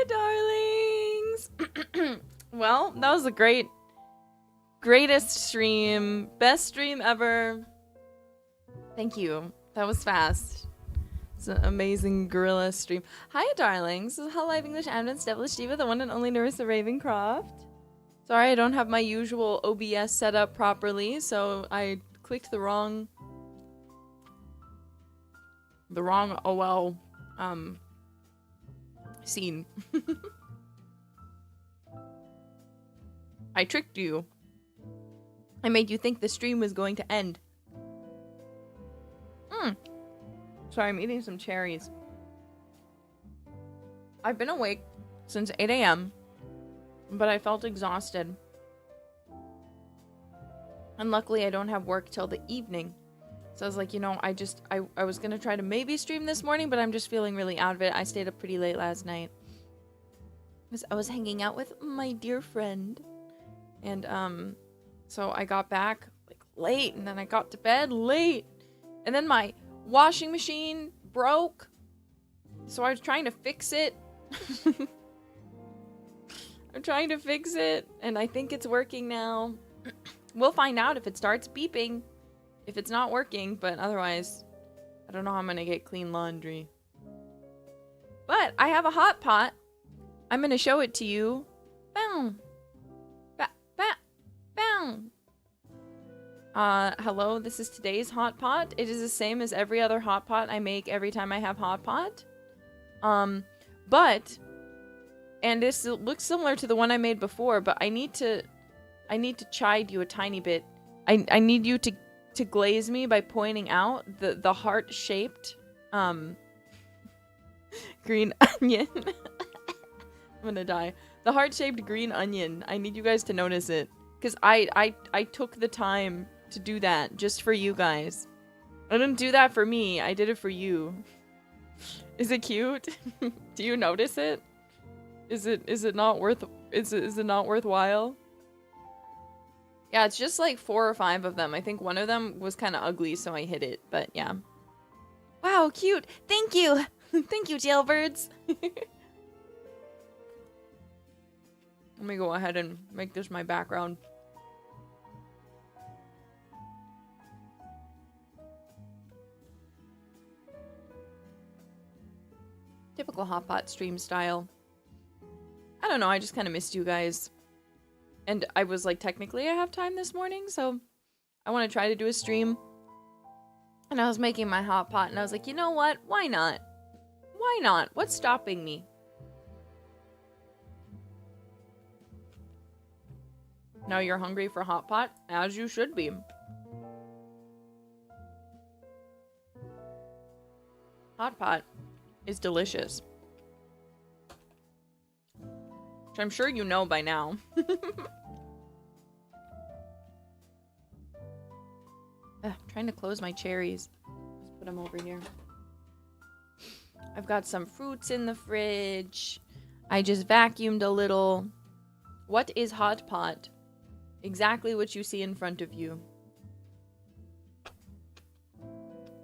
Hi, darlings! Well, that was a greatest stream. Best stream ever. Thank you. That was fast. It's an amazing guerilla stream. Hi, darlings. This is hololive English Advent's Devilish Diva, the one and only Nerissa Ravencroft. Sorry, I don't have my usual OBS set up properly, so I clicked the wrong OL scene. I tricked you. I made you think the stream was going to end. Sorry, I'm eating some cherries. I've been awake since 8 a.m. but I felt exhausted. And luckily I don't have work till the evening. So I was like, you know, I was gonna try to maybe stream this morning, but I'm just feeling really out of it. I stayed up pretty late last night. Because I was hanging out with my dear friend. And, so I got back, like, late, and then I got to bed late. And then my washing machine broke. So I was trying to fix it. I'm trying to fix it, and I think it's working now. We'll find out if it starts beeping. If it's not working, but otherwise, I don't know how I'm gonna get clean laundry. But I have a hot pot. I'm gonna show it to you. Bow. Hello, this is today's hot pot. It is the same as every other hot pot I make every time I have hot pot. But, and this looks similar to the one I made before, but I need to chide you a tiny bit. I need you to glaze me by pointing out the heart-shaped, green onion. I'm gonna die. The heart-shaped green onion. I need you guys to notice it. Because I took the time to do that just for you guys. I didn't do that for me. I did it for you. Is it cute? Do you notice it? Is it not worthwhile? Yeah, it's just like 4 or 5 of them. I think one of them was kind of ugly, so I hid it. But yeah. Wow, cute. Thank you. Thank you, jailbirds. Let me go ahead and make this my background. Typical hotpot stream style. I don't know, I just kind of missed you guys. And I was like, technically I have time this morning, so I want to try to do a stream. And I was making my hot pot, and I was like, you know what? Why not? Why not? What's stopping me? Now you're hungry for hot pot? As you should be. Hot pot is delicious. Which I'm sure you know by now. Trying to close my cherries. Let's put them over here. I've got some fruits in the fridge. I just vacuumed a little. What is hot pot? Exactly what you see in front of you.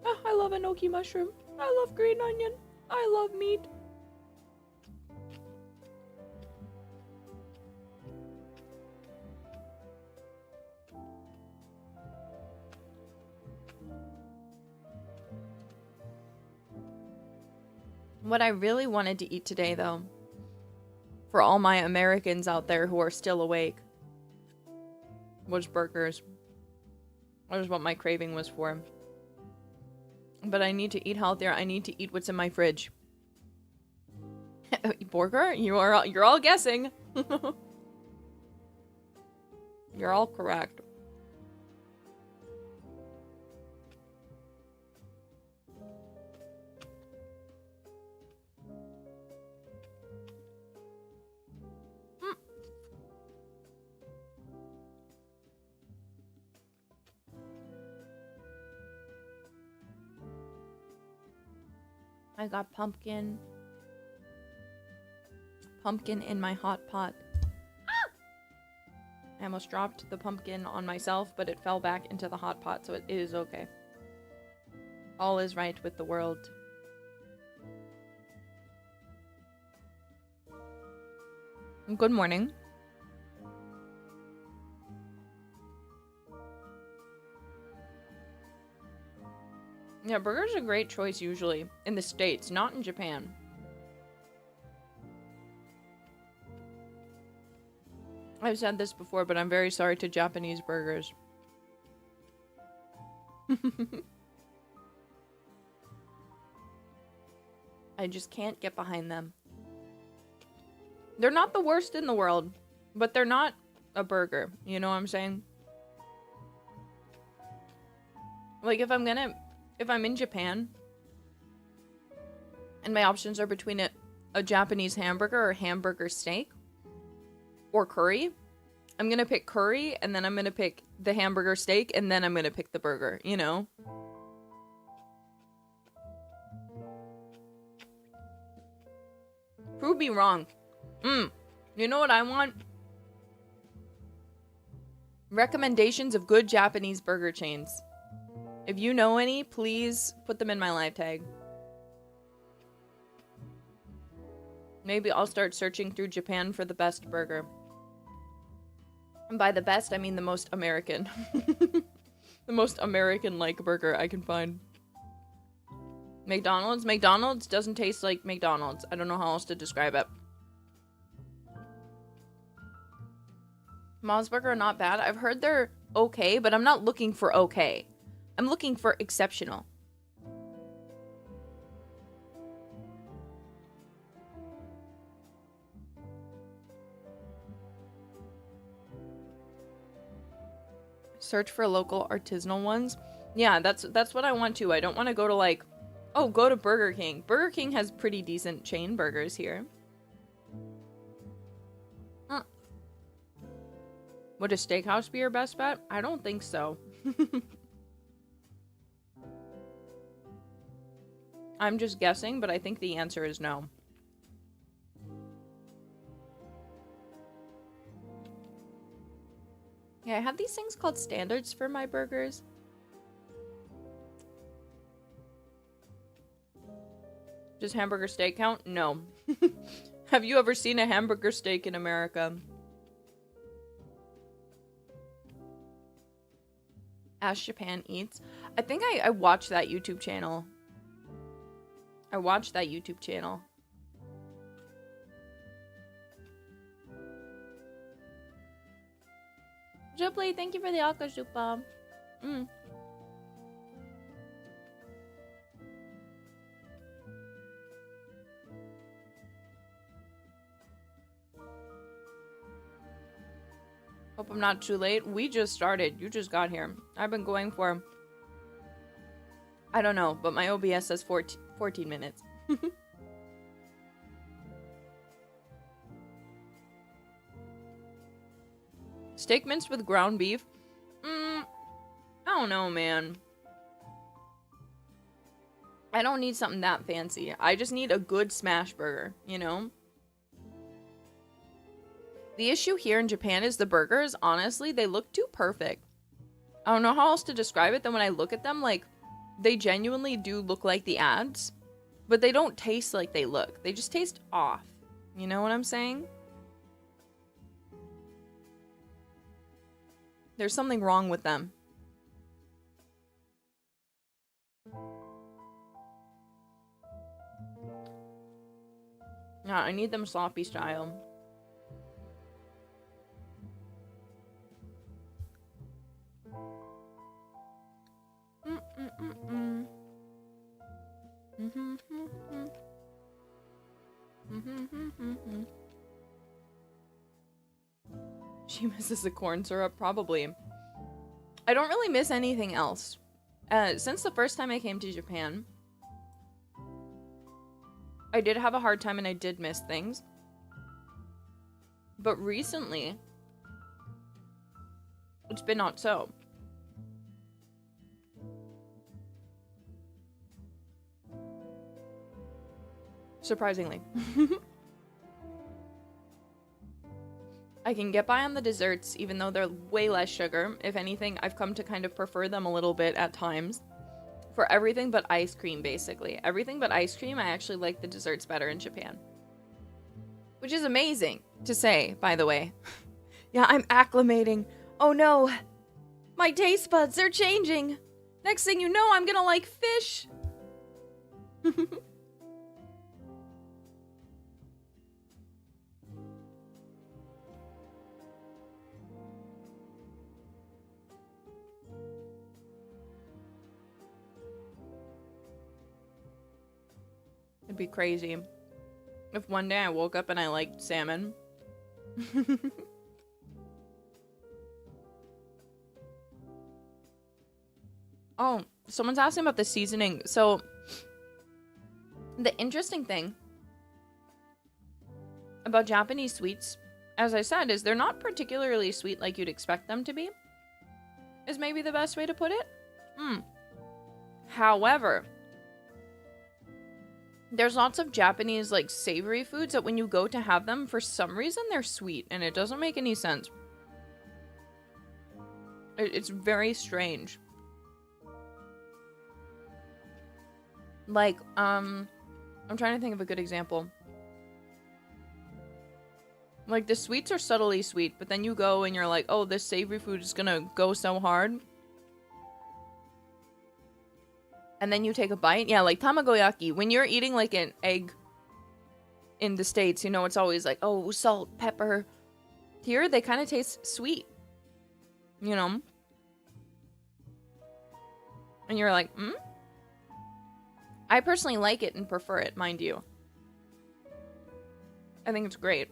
Oh, I love enoki mushroom. I love green onion. I love meat. What I really wanted to eat today, though, for all my Americans out there who are still awake, was burgers. That was what my craving was for. But I need to eat healthier. I need to eat what's in my fridge. Burger? You're all guessing. You're all correct. I got pumpkin. Pumpkin in my hot pot. Ah! I almost dropped the pumpkin on myself, but it fell back into the hot pot, so it is okay. All is right with the world. Good morning. Yeah, burger's a great choice usually in the States, not in Japan. I've said this before, but I'm very sorry to Japanese burgers. I just can't get behind them. They're not the worst in the world, but they're not a burger. You know what I'm saying? Like, if I'm in Japan, and my options are between a Japanese hamburger or hamburger steak, or curry, I'm gonna pick curry, and then I'm gonna pick the hamburger steak, and then I'm gonna pick the burger, you know? Prove me wrong. You know what I want? Recommendations of good Japanese burger chains. If you know any, please put them in my live tag. Maybe I'll start searching through Japan for the best burger. And by the best, I mean the most American. The most American-like burger I can find. McDonald's? McDonald's doesn't taste like McDonald's. I don't know how else to describe it. Mom's Burger are not bad. I've heard they're okay, but I'm not looking for okay. I'm looking for exceptional. Search for local artisanal ones. Yeah, that's what I want to. I don't want to go to like, oh, go to Burger King. Burger King has pretty decent chain burgers here. Would a steakhouse be your best bet? I don't think so. I'm just guessing, but I think the answer is no. Yeah, I have these things called standards for my burgers. Does hamburger steak count? No. Have you ever seen a hamburger steak in America? Ash Japan Eats. I think I watched that YouTube channel. I watched that YouTube channel. Jubbly, thank you for the Akashupa. Hope I'm not too late. We just started. You just got here. I've been going for, I don't know, but my OBS says 14 minutes. Steak minced with ground beef? I don't know, man. I don't need something that fancy. I just need a good smash burger, you know? The issue here in Japan is the burgers, honestly, they look too perfect. I don't know how else to describe it than when I look at them, like, they genuinely do look like the ads, but they don't taste like they look. They just taste off. You know what I'm saying? There's something wrong with them. Yeah, I need them sloppy style. She misses the corn syrup, probably. I don't really miss anything else. Since the first time I came to Japan, I did have a hard time and I did miss things. But recently, it's been not so. Surprisingly. I can get by on the desserts, even though they're way less sugar. If anything, I've come to kind of prefer them a little bit at times. For everything but ice cream, basically. Everything but ice cream, I actually like the desserts better in Japan. Which is amazing to say, by the way. Yeah, I'm acclimating. Oh no, my taste buds are changing. Next thing you know, I'm gonna like fish. It'd be crazy if one day I woke up and I liked salmon. Oh, someone's asking about the seasoning. So, the interesting thing about Japanese sweets, as I said, is they're not particularly sweet like you'd expect them to be. Is maybe the best way to put it. However, there's lots of Japanese, like, savory foods that when you go to have them, for some reason, they're sweet, and it doesn't make any sense. It's very strange. Like, I'm trying to think of a good example. Like, the sweets are subtly sweet, but then you go and you're like, oh, this savory food is gonna go so hard. And then you take a bite. Yeah, like tamagoyaki. When you're eating, like, an egg in the States, you know, it's always like, oh, salt, pepper. Here, they kind of taste sweet. You know? And you're like, I personally like it and prefer it, mind you. I think it's great.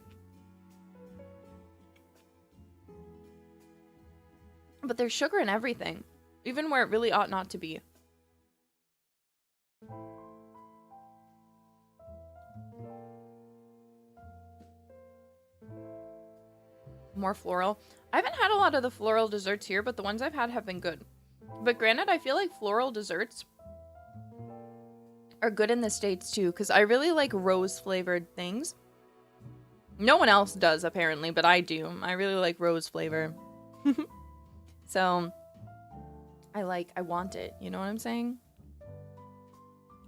But there's sugar in everything. Even where it really ought not to be. More floral. I haven't had a lot of the floral desserts here, but the ones I've had have been good. But granted, I feel like floral desserts are good in the States too, because I really like rose-flavored things. No one else does, apparently, but I do. I really like rose flavor. So, I want it. You know what I'm saying?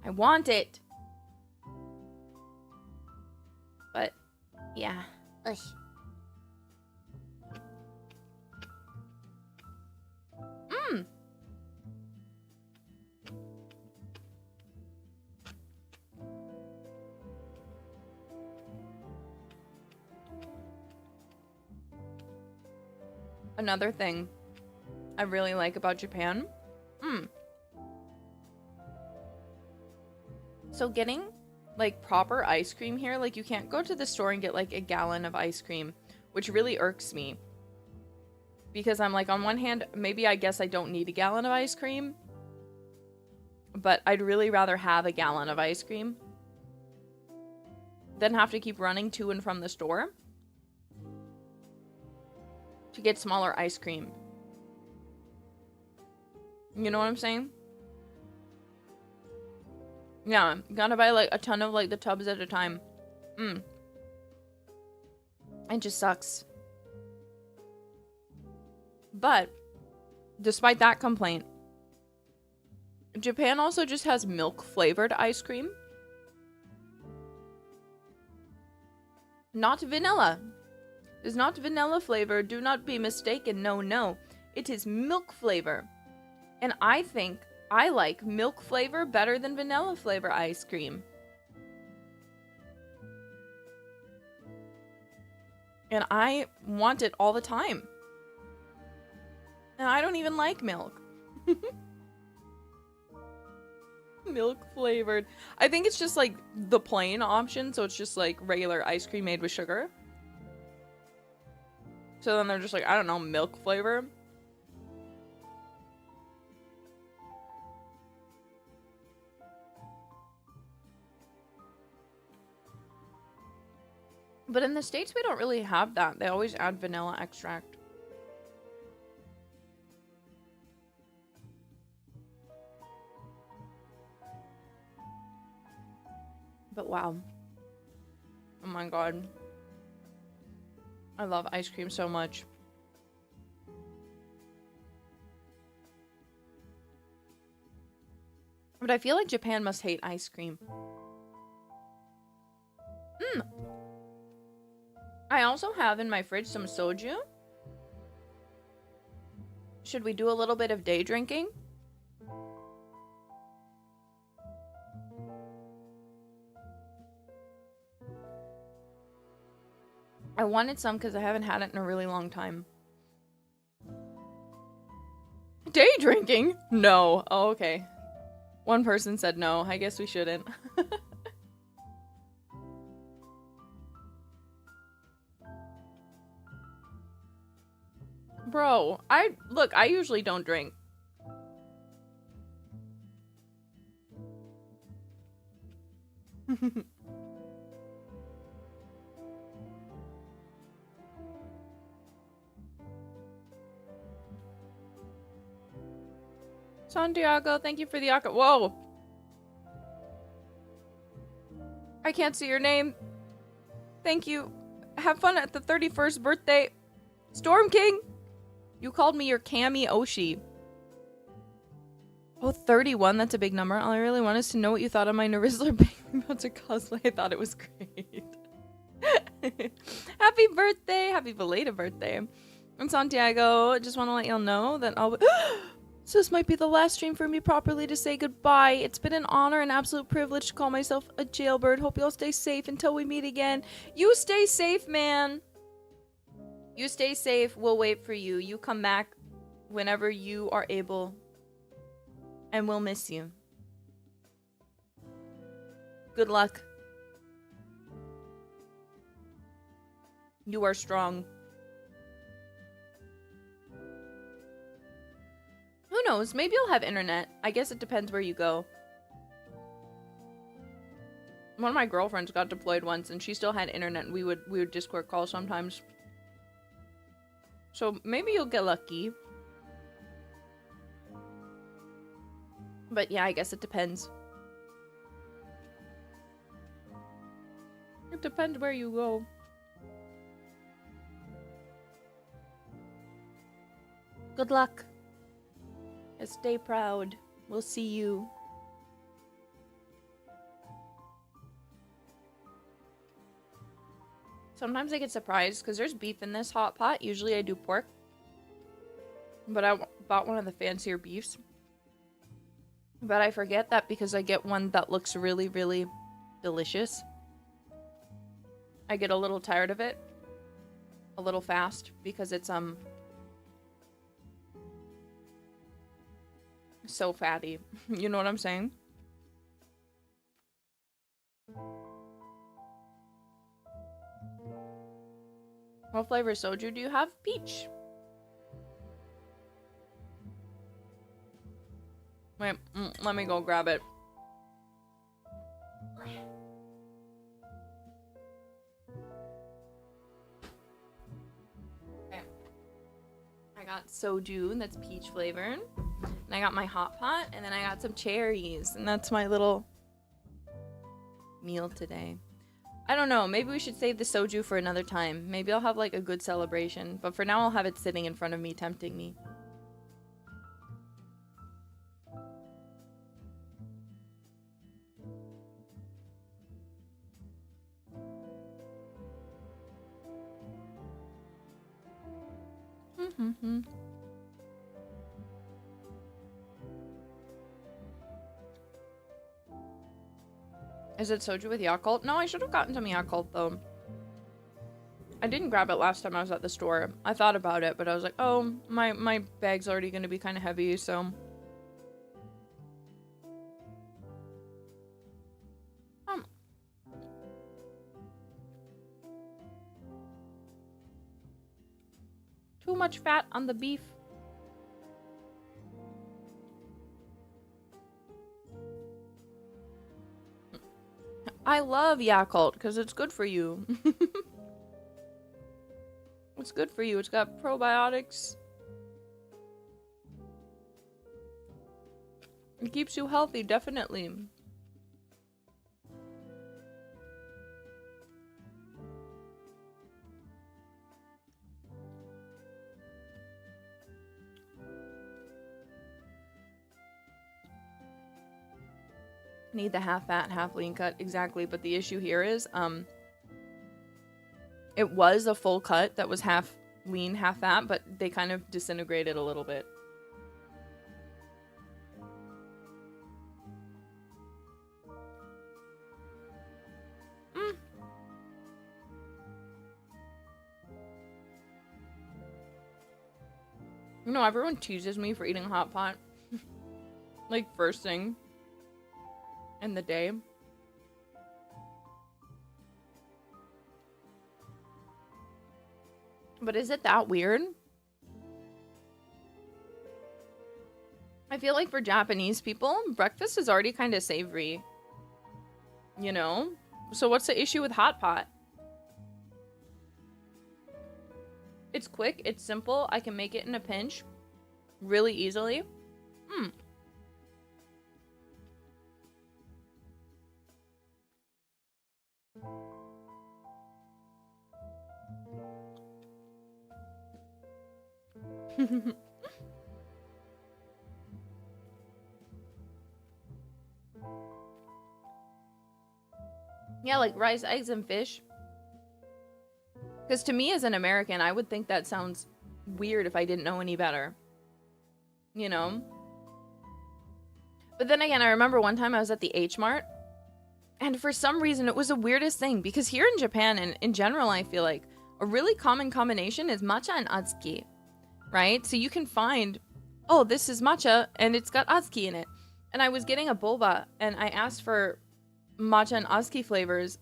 I want it! But, yeah. Ugh. Another thing I really like about Japan. So getting, like, proper ice cream here, like, you can't go to the store and get, like, a gallon of ice cream, which really irks me. Because I'm like, on one hand, maybe I guess I don't need a gallon of ice cream, but I'd really rather have a gallon of ice cream than have to keep running to and from the store to get smaller ice cream. You know what I'm saying? Yeah, gotta buy, like, a ton of, like, the tubs at a time. It just sucks. But, despite that complaint, Japan also just has milk-flavored ice cream. Not vanilla. It is not vanilla flavor. Do not be mistaken. No, no. It is milk flavor. And I think I like milk flavor better than vanilla flavor ice cream. And I want it all the time. And I don't even like milk. Milk flavored. I think it's just like the plain option, so it's just like regular ice cream made with sugar. So then they're just like, I don't know, milk flavor. But in the States, we don't really have that. They always add vanilla extract. But wow. Oh my god. I love ice cream so much. But I feel like Japan must hate ice cream. I also have in my fridge some soju. Should we do a little bit of day drinking? I wanted some because I haven't had it in a really long time. Day drinking? No. Oh, okay. One person said no. I guess we shouldn't. Bro, look, I usually don't drink. Santiago, thank you for the aqua. Whoa. I can't see your name. Thank you. Have fun at the 31st birthday. Storm King. You called me your Cami Oshi. Oh, 31. That's a big number. All I really want is to know what you thought of my Nerissa about to cosplay. I thought it was great. Happy birthday. Happy belated birthday. And Santiago, just want to let y'all know that I'll... So this might be the last stream for me properly to say goodbye. It's been an honor and absolute privilege to call myself a jailbird. Hope y'all stay safe until we meet again. You stay safe, man. You stay safe. We'll wait for you. You come back whenever you are able. And we'll miss you. Good luck. You are strong. Who knows? Maybe you'll have internet. I guess it depends where you go. One of my girlfriends got deployed once and she still had internet and we would Discord call sometimes. So maybe you'll get lucky. But yeah, I guess it depends. It depends where you go. Good luck. And stay proud. We'll see you. Sometimes I get surprised because there's beef in this hot pot. Usually I do pork. But I bought one of the fancier beefs. But I forget that because I get one that looks really, really delicious. I get a little tired of it. A little fast because it's so fatty. You know what I'm saying? What flavor soju do you have? Peach. Wait, let me go grab it. Okay. I got soju, that's peach flavored. And I got my hot pot, and then I got some cherries. And that's my little meal today. I don't know, maybe we should save the soju for another time. Maybe I'll have like a good celebration. But for now, I'll have it sitting in front of me, tempting me. Is it soju with Yakult? No, I should have gotten some Yakult though. I didn't grab it last time I was at the store. I thought about it, but I was like, oh, my bag's already going to be kind of heavy, so. Too much fat on the beef. I love Yakult because it's good for you. It's good for you. It's got probiotics. It keeps you healthy, definitely. Need the half fat, half lean cut, exactly. But the issue here is, It was a full cut that was half lean, half fat, but they kind of disintegrated a little bit. You know, everyone teases me for eating hot pot. Like, first thing in the day. But is it that weird? I feel like for Japanese people, breakfast is already kind of savory. You know? So what's the issue with hot pot? It's quick, it's simple, I can make it in a pinch really easily. Yeah, like rice, eggs, and fish. Because to me as an American, I would think that sounds weird if I didn't know any better. You know? But then again, I remember one time I was at the H-Mart. And for some reason, it was the weirdest thing. Because here in Japan, and in general, I feel like a really common combination is matcha and atsuki. Right? So you can find, oh, this is matcha, and it's got atsuki in it. And I was getting a boba, and I asked for matcha and atsuki flavors.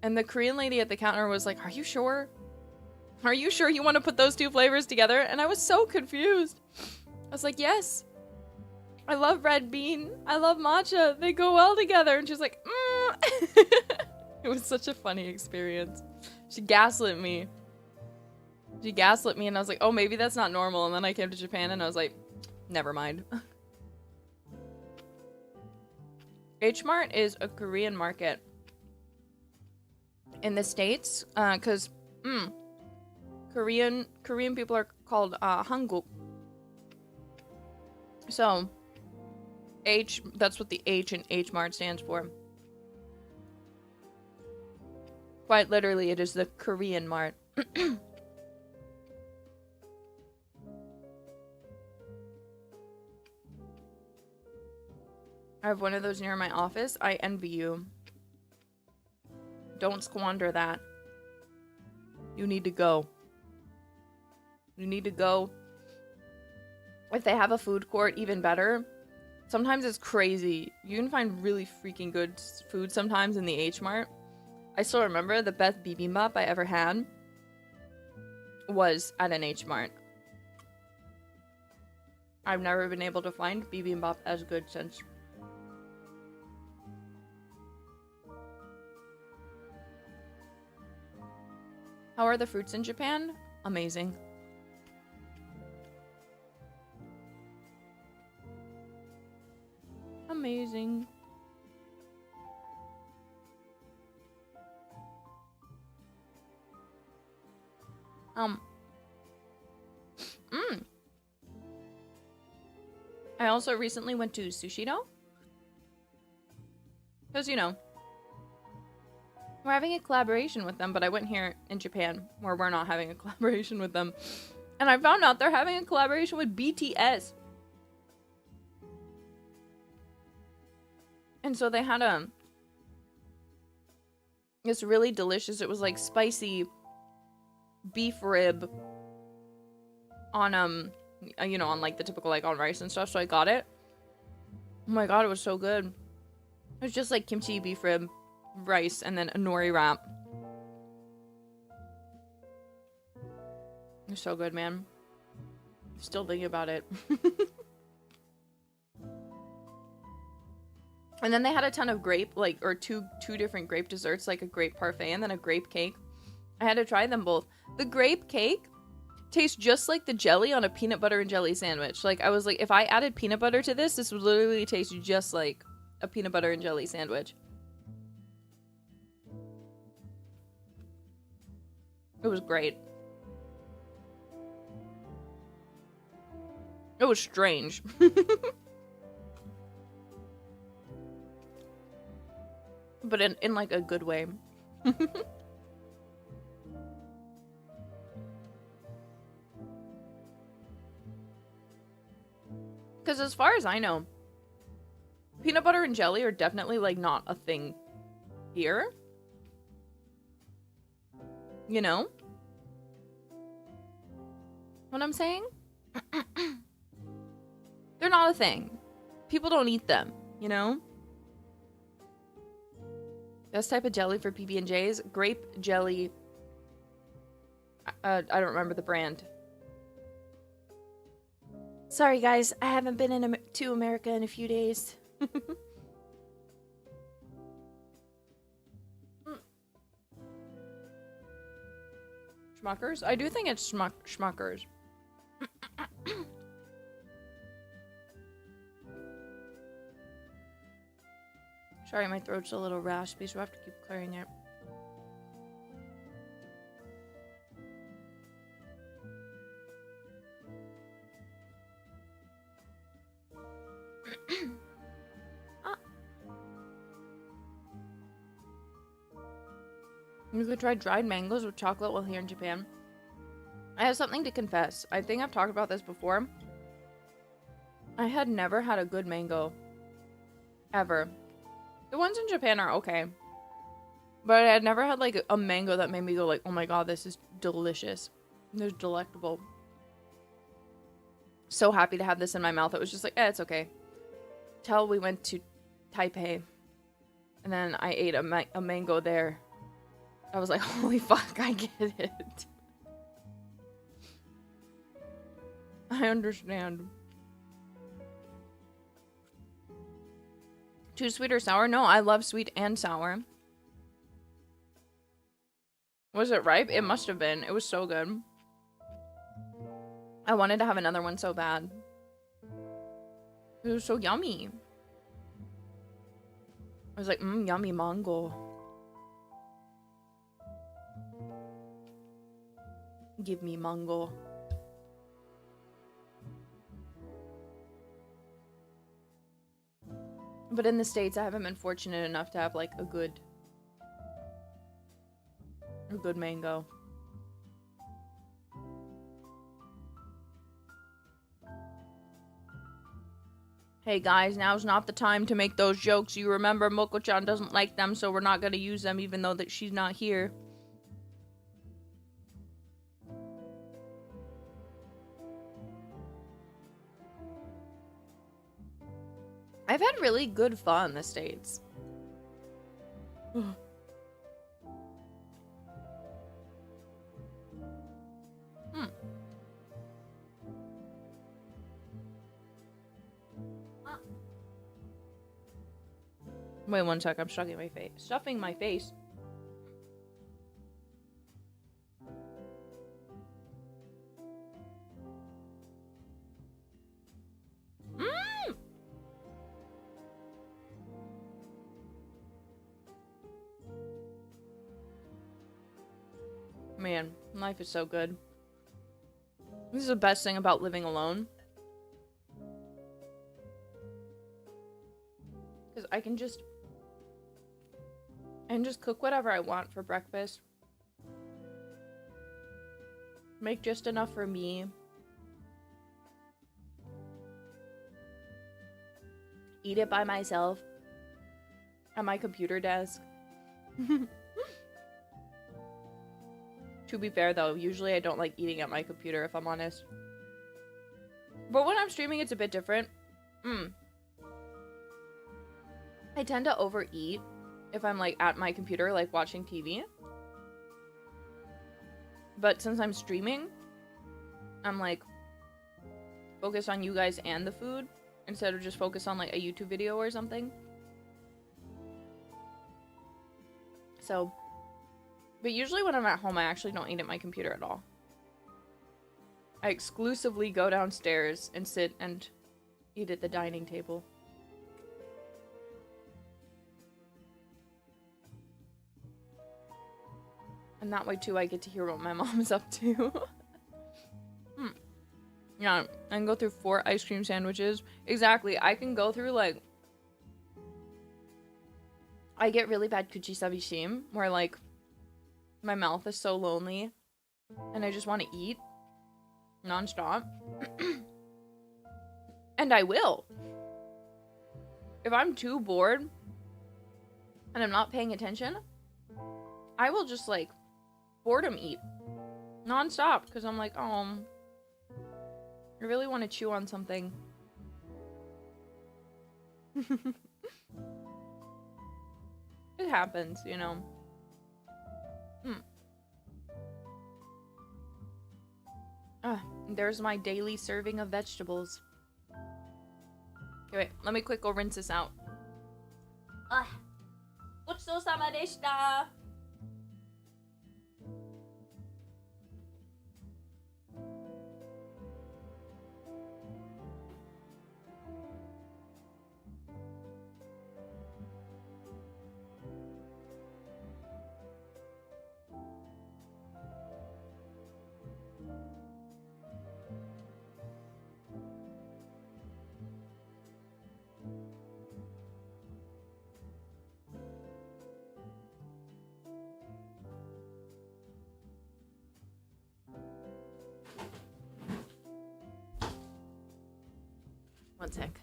And the Korean lady at the counter was like, are you sure? Are you sure you want to put those two flavors together? And I was so confused. I was like, yes. I love red bean. I love matcha. They go well together. And she's like, It was such a funny experience. She gaslit me. And I was like, oh, maybe that's not normal. And then I came to Japan and I was like, never mind. H-Mart is a Korean market in the States, because Korean people are called Hanguk. So that's what the H in H-Mart stands for. Quite literally, it is the Korean Mart. I have one of those near my office. I envy you. Don't squander that. You need to go. You need to go. If they have a food court, even better. Sometimes it's crazy. You can find really freaking good food sometimes in the H-Mart. I still remember the best bibimbap I ever had was at an H-Mart. I've never been able to find bibimbap as good since. How are the fruits in Japan? Amazing. Amazing. I also recently went to Sushido. Because, you know, we're having a collaboration with them, but I went here in Japan where we're not having a collaboration with them. And I found out they're having a collaboration with BTS. And so they had it's really delicious. It was like spicy beef rib on you know, on like the typical like on rice and stuff. So I got it. Oh my god, it was so good. It was just like kimchi beef rib, rice, and then a nori wrap. It's so good, man. Still thinking about it. And then they had a ton of grape, like, or two different grape desserts, like a grape parfait and then a grape cake. I had to try them both. The grape cake tastes just like the jelly on a peanut butter and jelly sandwich. Like, I was like, if I added peanut butter to this would literally taste just like a peanut butter and jelly sandwich. It was great. It was strange. But in like a good way. Because as far as I know, peanut butter and jelly are definitely, like, not a thing here. You know? What I'm saying? They're not a thing. People don't eat them, you know? Best type of jelly for PB&Js? Grape jelly. I don't remember the brand. Sorry, guys. I haven't been to America in a few days. Schmuckers? I do think it's Schmuckers. Sorry, my throat's a little raspy, so I have to keep clearing it. You could try dried mangoes with chocolate while here in Japan. I have something to confess. I think I've talked about this before. I had never had a good mango. Ever. The ones in Japan are okay. But I had never had, like, a mango that made me go, like, oh my god, this is delicious. This is delectable. So happy to have this in my mouth. It was just like, it's okay. Till we went to Taipei. And then I ate a mango there. I was like, holy fuck, I get it. I understand. Too sweet or sour? No, I love sweet and sour. Was it ripe? It must have been. It was so good. I wanted to have another one so bad. It was so yummy. I was like, yummy mango. Give me mango. But in the States, I haven't been fortunate enough to have, like, a good mango. Hey guys, now's not the time to make those jokes. You remember Moko-chan doesn't like them, so we're not gonna use them even though that she's not here. I've had really good pho in the States. Wait one sec, I'm stuffing my face. Stuffing my face. Man, life is so good. This is the best thing about living alone. Because I can just cook whatever I want for breakfast. Make just enough for me. Eat it by myself. At my computer desk. To be fair though, usually I don't like eating at my computer if I'm honest. But when I'm streaming, it's a bit different. I tend to overeat if I'm like at my computer, like watching TV. But since I'm streaming, I'm like focus on you guys and the food instead of just focus on like a YouTube video or something. So, but usually when I'm at home, I actually don't eat at my computer at all. I exclusively go downstairs and sit and eat at the dining table. And that way too, I get to hear what my mom is up to. Yeah, I can go through 4 ice cream sandwiches. Exactly, I can go through like... I get really bad kuchisabishim, where like my mouth is so lonely and I just want to eat non-stop. And I will. If I'm too bored and I'm not paying attention, I will just like boredom eat non-stop because I'm like, oh, I really want to chew on something. It happens, you know. There's my daily serving of vegetables. Okay, wait, let me quick go rinse this out. Gochusou-sama deshita. One sec.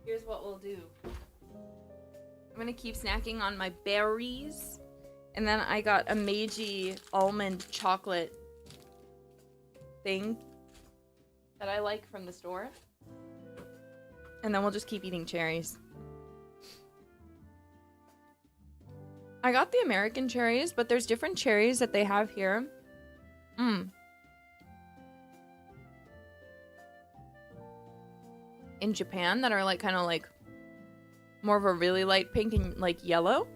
Here's what we'll do. I'm gonna keep snacking on my berries. And then I got a Meiji almond chocolate thing that I like from the store. And then we'll just keep eating cherries. I got the American cherries, but there's different cherries that they have here. In Japan that are like kind of like more of a really light pink and like yellow.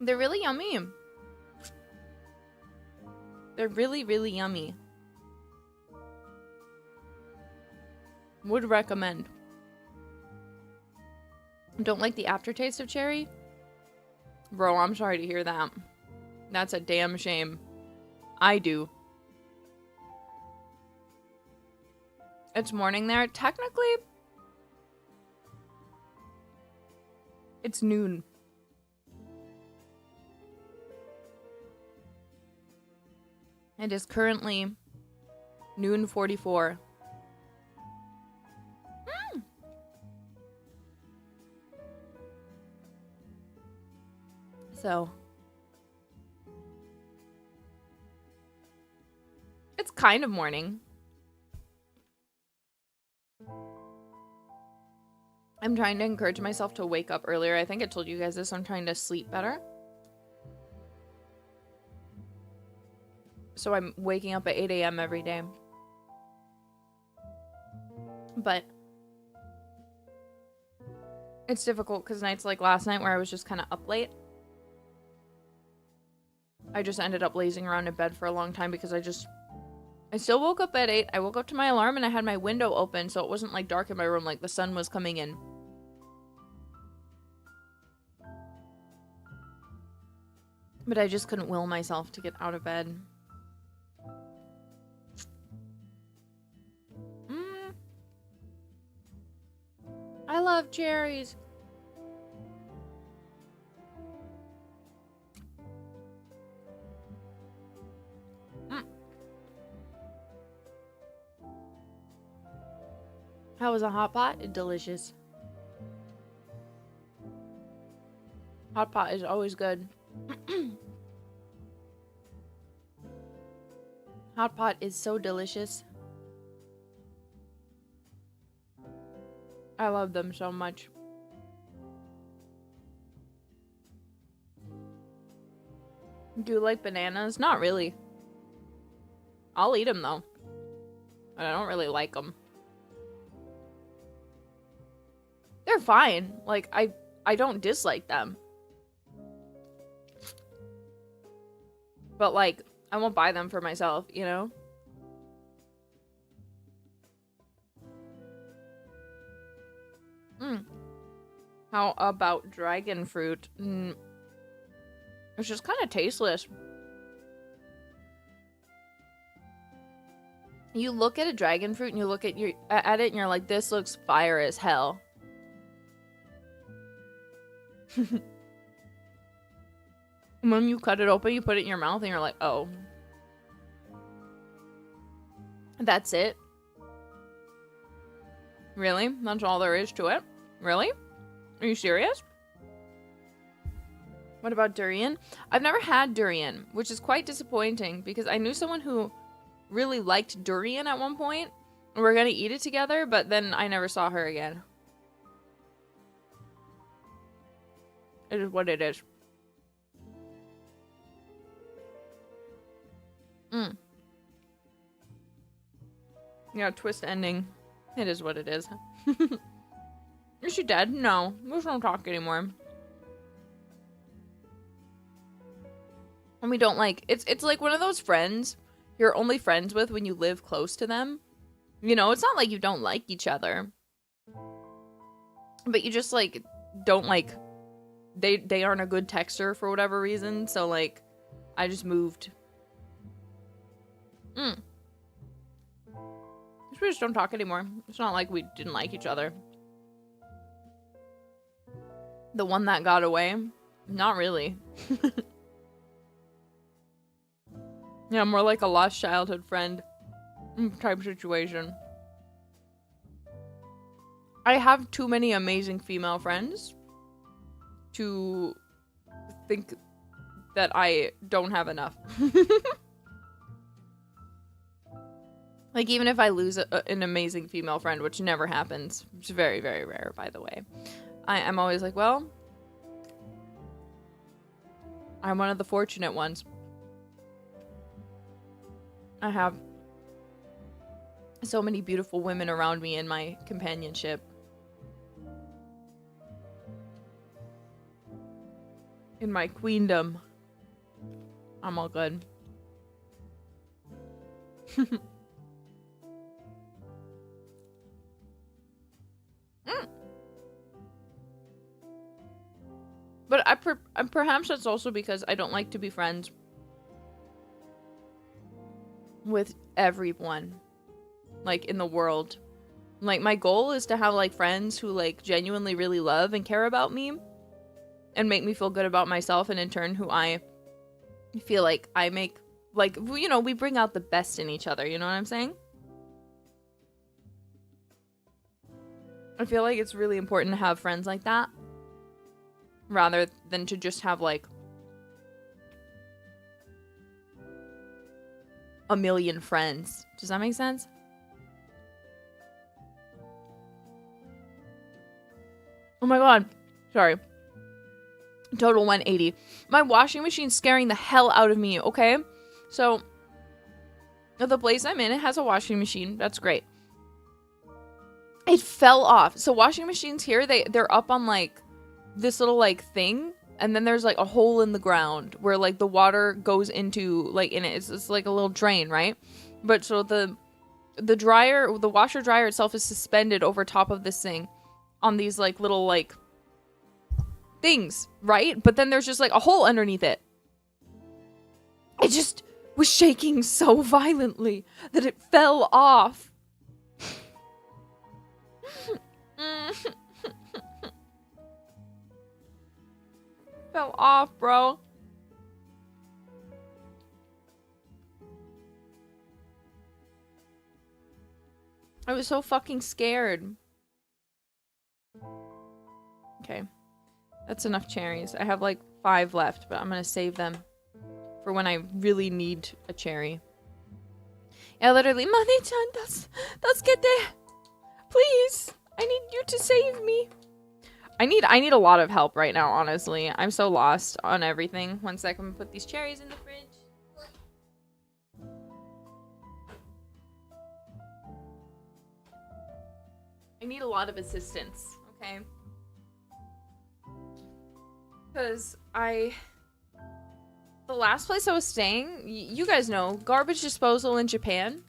They're really yummy. They're really, really yummy. Would recommend. Don't like the aftertaste of cherry? Bro, I'm sorry to hear that. That's a damn shame. I do. It's morning there. Technically, it's noon. It is currently noon 44. So, it's kind of morning. I'm trying to encourage myself to wake up earlier. I think I told you guys this. I'm trying to sleep better. So I'm waking up at 8 a.m. every day. But it's difficult because nights like last night where I was just kind of up late. I just ended up lazing around in bed for a long time because I still woke up at 8. I woke up to my alarm and I had my window open so it wasn't like dark in my room, like the sun was coming in. But I just couldn't will myself to get out of bed. I love cherries. How was a hot pot? Delicious. Hot pot is always good. Hot pot is so delicious. I love them so much. Do you like bananas? Not really. I'll eat them though. But I don't really like them. They're fine. Like, I don't dislike them. But, like, I won't buy them for myself, you know? How about dragon fruit? It's just kind of tasteless. You look at a dragon fruit and you look at it and you're like, this looks fire as hell. When you cut it open, you put it in your mouth and you're like, oh. That's it? Really? That's all there is to it? Really? Are you serious? What about durian? I've never had durian, which is quite disappointing because I knew someone who really liked durian at one point. We were gonna eat it together, but then I never saw her again. It is what it is. Yeah, twist ending. It is what it is. Is she dead? No. We don't talk anymore. And we don't like... It's like one of those friends you're only friends with when you live close to them. You know, it's not like you don't like each other. But you just, like, don't, like... They aren't a good texter for whatever reason. So, like, I just moved. We just don't talk anymore. It's not like we didn't like each other. The one that got away? Not really. Yeah, more like a lost childhood friend type situation. I have too many amazing female friends to think that I don't have enough. Like, even if I lose an amazing female friend, which never happens, it's very, very rare, by the way, I'm always like, well, I'm one of the fortunate ones. I have so many beautiful women around me in my companionship. In my queendom. I'm all good. But perhaps that's also because I don't like to be friends with everyone, like, in the world. Like, my goal is to have, like, friends who, like, genuinely really love and care about me and make me feel good about myself, and in turn who I feel like I make, like, you know, we bring out the best in each other, you know what I'm saying? I feel like it's really important to have friends like that rather than to just have, like, a million friends. Does that make sense? Oh my god. Sorry. Total 180. My washing machine's scaring the hell out of me, okay? So, the place I'm in, it has a washing machine. That's great. It fell off. So washing machines here, they're up on, like, this little, like, thing. And then there's, like, a hole in the ground where, like, the water goes into, like, in it. It's like a little drain, right? But so the dryer, the washer dryer itself is suspended over top of this thing on these, like, little, like, things, right? But then there's just, like, a hole underneath it. It just was shaking so violently that it fell off. Fell off, bro. I was so fucking scared. Okay. That's enough cherries. I have like 5 left, but I'm gonna save them for when I really need a cherry. Yeah, literally, Mane-chan, that's get there. Please, I need you to save me. I need a lot of help right now, honestly. I'm so lost on everything. One second, I'm gonna put these cherries in the fridge. I need a lot of assistance, okay? Because the last place I was staying, you guys know, garbage disposal in Japan,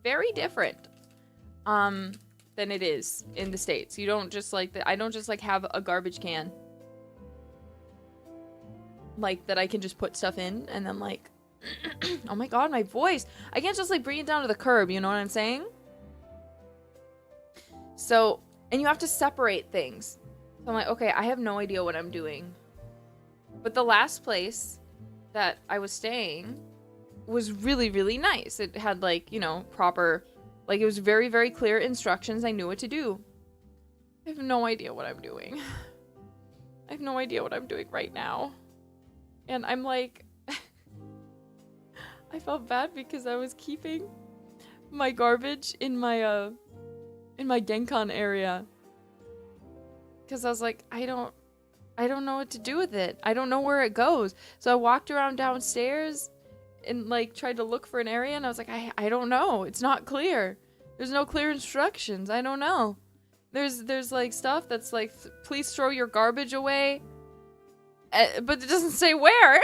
very different than it is in the States. You don't just like I don't just like have a garbage can like that I can just put stuff in and then like oh my god, my voice. I can't just like bring it down to the curb, you know what I'm saying? So, and you have to separate things. So I'm like, okay, I have no idea what I'm doing. But the last place that I was staying was really, really nice. It had, like, you know, proper, like, it was very, very clear instructions. I knew what to do. I have no idea what I'm doing. I have no idea what I'm doing right now. And I'm like, I felt bad because I was keeping my garbage in my Genkan area. Because I was like, I don't know what to do with it. I don't know where it goes. So I walked around downstairs and, like, tried to look for an area, and I was like, I don't know. It's not clear. There's no clear instructions. I don't know. There's like stuff that's like, please throw your garbage away, but it doesn't say where.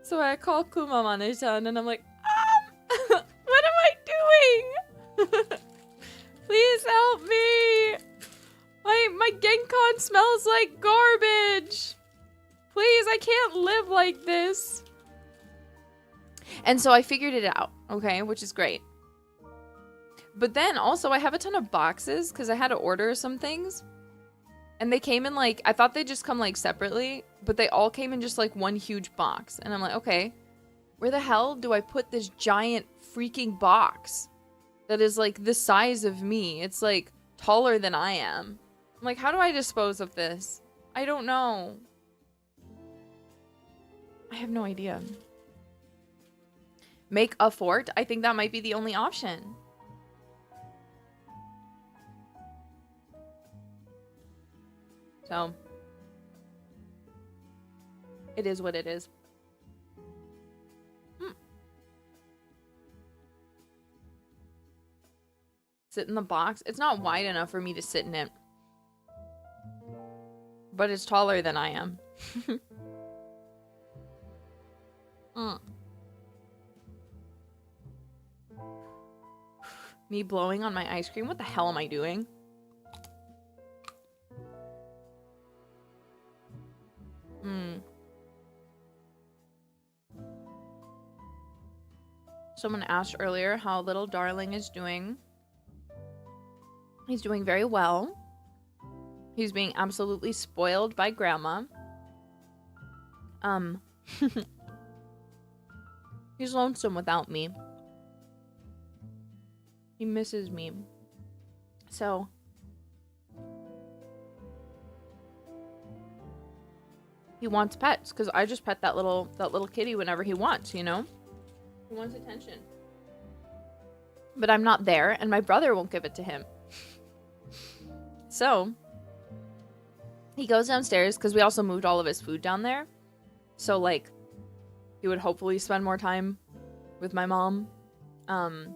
So I call Kumamane-chan and I'm like, what am I doing? Please help me. My Genkan smells like garbage. Please, I can't live like this. And so I figured it out, okay, which is great. But then also I have a ton of boxes because I had to order some things. And they came in, like, I thought they'd just come, like, separately, but they all came in just, like, one huge box. And I'm like, okay, where the hell do I put this giant freaking box that is, like, the size of me? It's, like, taller than I am. I'm like, how do I dispose of this? I don't know. I have no idea. Make a fort? I think that might be the only option. So, it is what it is. Sit in the box. It's not wide enough for me to sit in it. But it's taller than I am. Me blowing on my ice cream? What the hell am I doing? Someone asked earlier how little darling is doing. He's doing very well. He's being absolutely spoiled by grandma. He's lonesome without me. He misses me. So he wants pets because I just pet that little kitty whenever he wants, you know? He wants attention. But I'm not there, and my brother won't give it to him. So he goes downstairs because we also moved all of his food down there. So, like, he would hopefully spend more time with my mom. And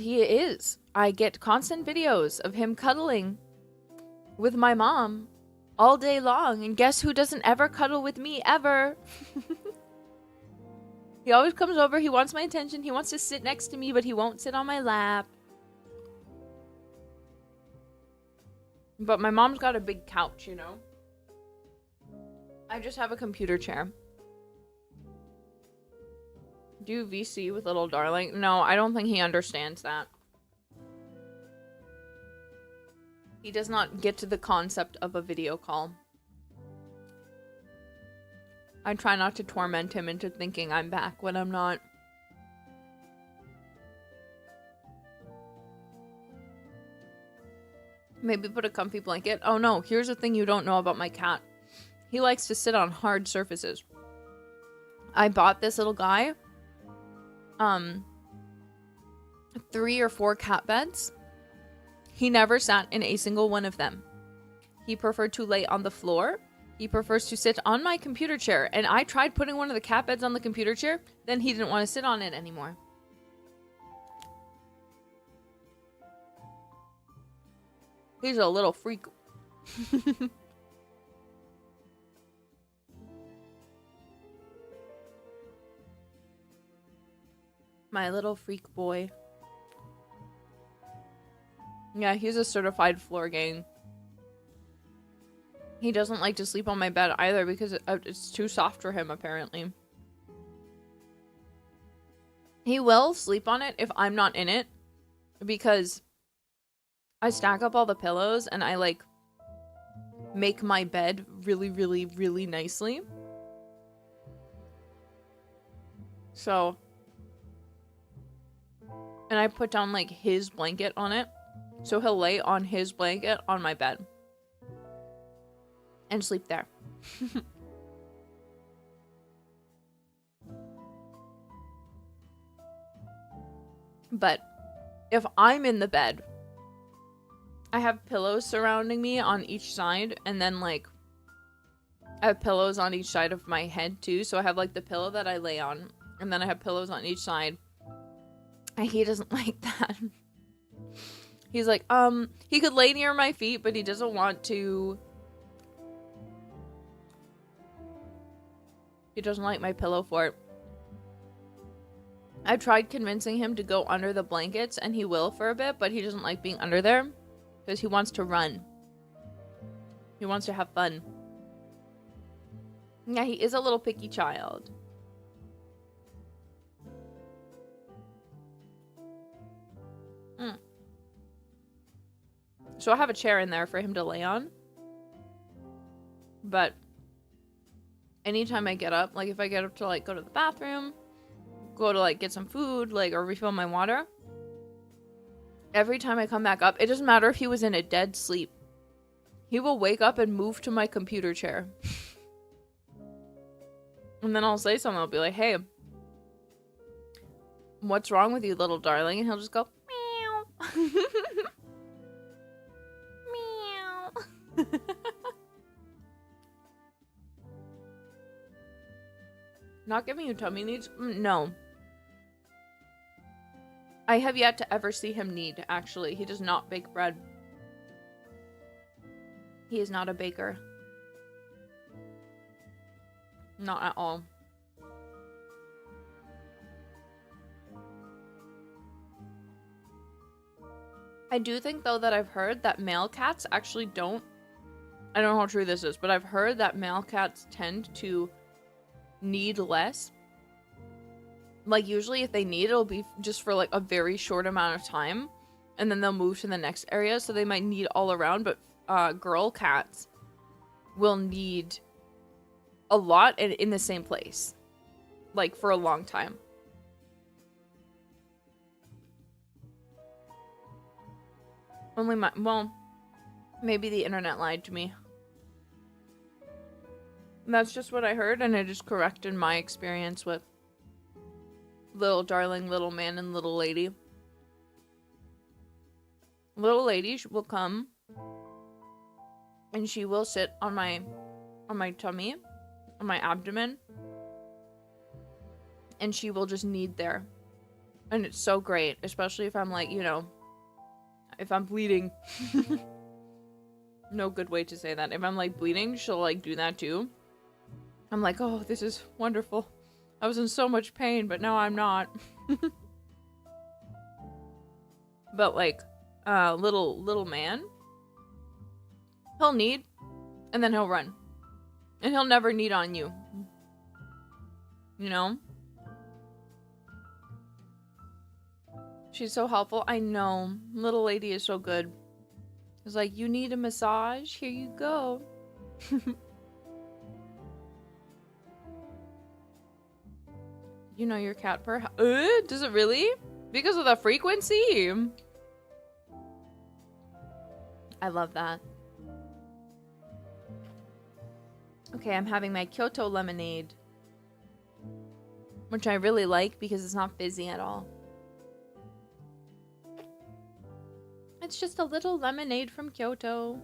he is. I get constant videos of him cuddling with my mom all day long. And guess who doesn't ever cuddle with me, ever? He always comes over. He wants my attention. He wants to sit next to me, but he won't sit on my lap. But my mom's got a big couch, you know? I just have a computer chair. Do VC with little darling? No, I don't think he understands that. He does not get to the concept of a video call. I try not to torment him into thinking I'm back when I'm not. Maybe put a comfy blanket. Oh no, here's the thing you don't know about my cat. He likes to sit on hard surfaces. I bought this little guy 3 or 4 cat beds. He never sat in a single one of them. He preferred to lay on the floor. He prefers to sit on my computer chair. And I tried putting one of the cat beds on the computer chair. Then he didn't want to sit on it anymore. He's a little freak. My little freak boy. Yeah, he's a certified floor gang. He doesn't like to sleep on my bed either because it's too soft for him, apparently. He will sleep on it if I'm not in it because I stack up all the pillows and I like make my bed really, really, really nicely. So, and I put down like his blanket on it. So he'll lay on his blanket on my bed and sleep there. But if I'm in the bed, I have pillows surrounding me on each side, and then like I have pillows on each side of my head too. So I have like the pillow that I lay on, and then I have pillows on each side. And he doesn't like that. He's like, he could lay near my feet, but he doesn't want to. He doesn't like my pillow fort. I've tried convincing him to go under the blankets, and he will for a bit, but he doesn't like being under there because he wants to run. He wants to have fun. Yeah, he is a little picky child. So I have a chair in there for him to lay on. But anytime I get up, like if I get up to like go to the bathroom, go to like get some food, like or refill my water, every time I come back up, it doesn't matter if he was in a dead sleep. He will wake up and move to my computer chair. And then I'll say something. I'll be like, hey, what's wrong with you, little darling? And he'll just go, meow. Meow. Not giving you tummy needs? No. I have yet to ever see him need, actually. He does not bake bread. He is not a baker. Not at all. I do think, though, that I've heard that male cats actually don't... I don't know how true this is, but I've heard that male cats tend to need less. Like, usually if they need, it'll be just for, like, a very short amount of time. And then they'll move to the next area, so they might need all around. But girl cats will need a lot and in the same place. Like, for a long time. Only my... Well, maybe the internet lied to me. That's just what I heard, and I just corrected my experience with little darling, little man, and little lady. Little lady will come, and she will sit on my tummy, on my abdomen, and she will just knead there. And it's so great, especially if I'm like, you know, if I'm bleeding. No good way to say that. If I'm like bleeding, she'll like do that too. I'm like, oh, this is wonderful. I was in so much pain, but now I'm not. But like, little man, he'll knead, and then he'll run. And he'll never knead on you. You know? She's so helpful. I know. Little lady is so good. It's like, you need a massage? Here you go. You know your cat purr? Does it really? Because of the frequency? I love that. Okay, I'm having my Kyoto lemonade. Which I really like because it's not fizzy at all. It's just a little lemonade from Kyoto.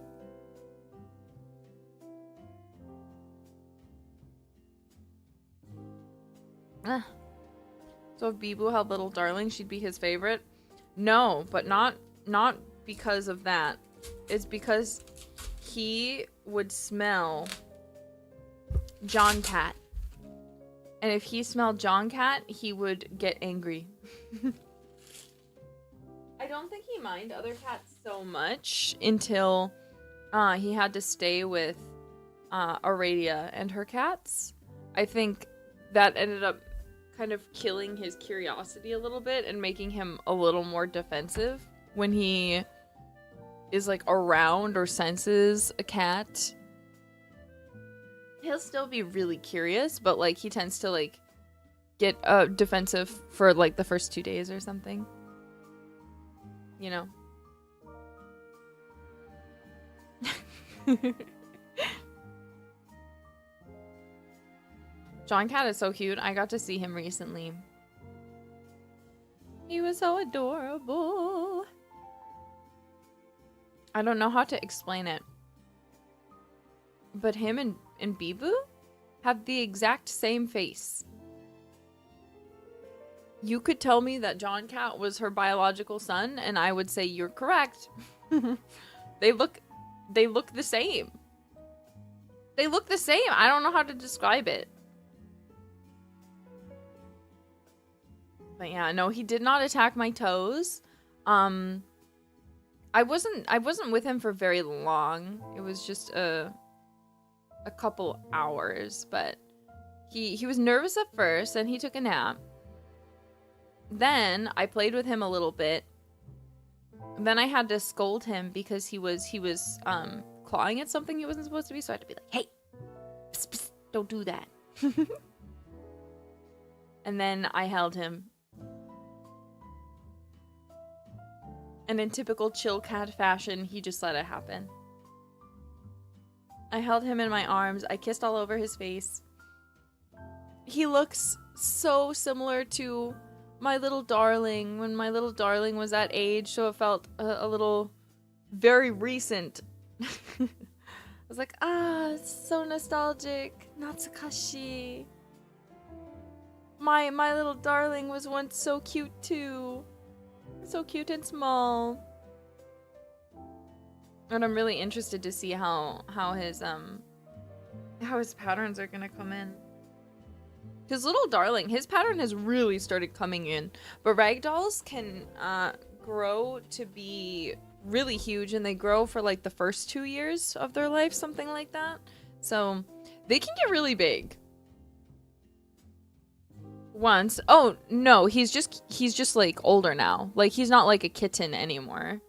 So if Bibu had little darling, she'd be his favorite? No, but not because of that. It's because he would smell John Cat. And if he smelled John Cat, he would get angry. I don't think he minded other cats so much until he had to stay with Aradia and her cats. I think that ended up kind of killing his curiosity a little bit and making him a little more defensive when he is like around or senses a cat, he'll still be really curious, but like he tends to like get defensive for like the first 2 days or something. You know. John Cat is so cute. I got to see him recently. He was so adorable. I don't know how to explain it. But him and Bibu have the exact same face. You could tell me that John Cat was her biological son, and I would say you're correct. They look the same. They look the same. I don't know how to describe it. But yeah, no, he did not attack my toes. I wasn't with him for very long. It was just a couple hours, but he was nervous at first and he took a nap. Then I played with him a little bit. Then I had to scold him because he was clawing at something he wasn't supposed to be, so I had to be like, "Hey, psst, psst, don't do that." And then I held him. And in typical chill cat fashion, he just let it happen. I held him in my arms. I kissed all over his face. He looks so similar to my little darling when my little darling was that age, so it felt a little very recent. I was like, it's so nostalgic. Natsukashi. My little darling was once so cute too. So cute and small. And I'm really interested to see how his patterns are gonna come in. His little darling, his pattern has really started coming in. But ragdolls can grow to be really huge, and they grow for like the first 2 years of their life, something like that. So they can get really big. Once. Oh, no, he's just like older now. Like he's not like a kitten anymore.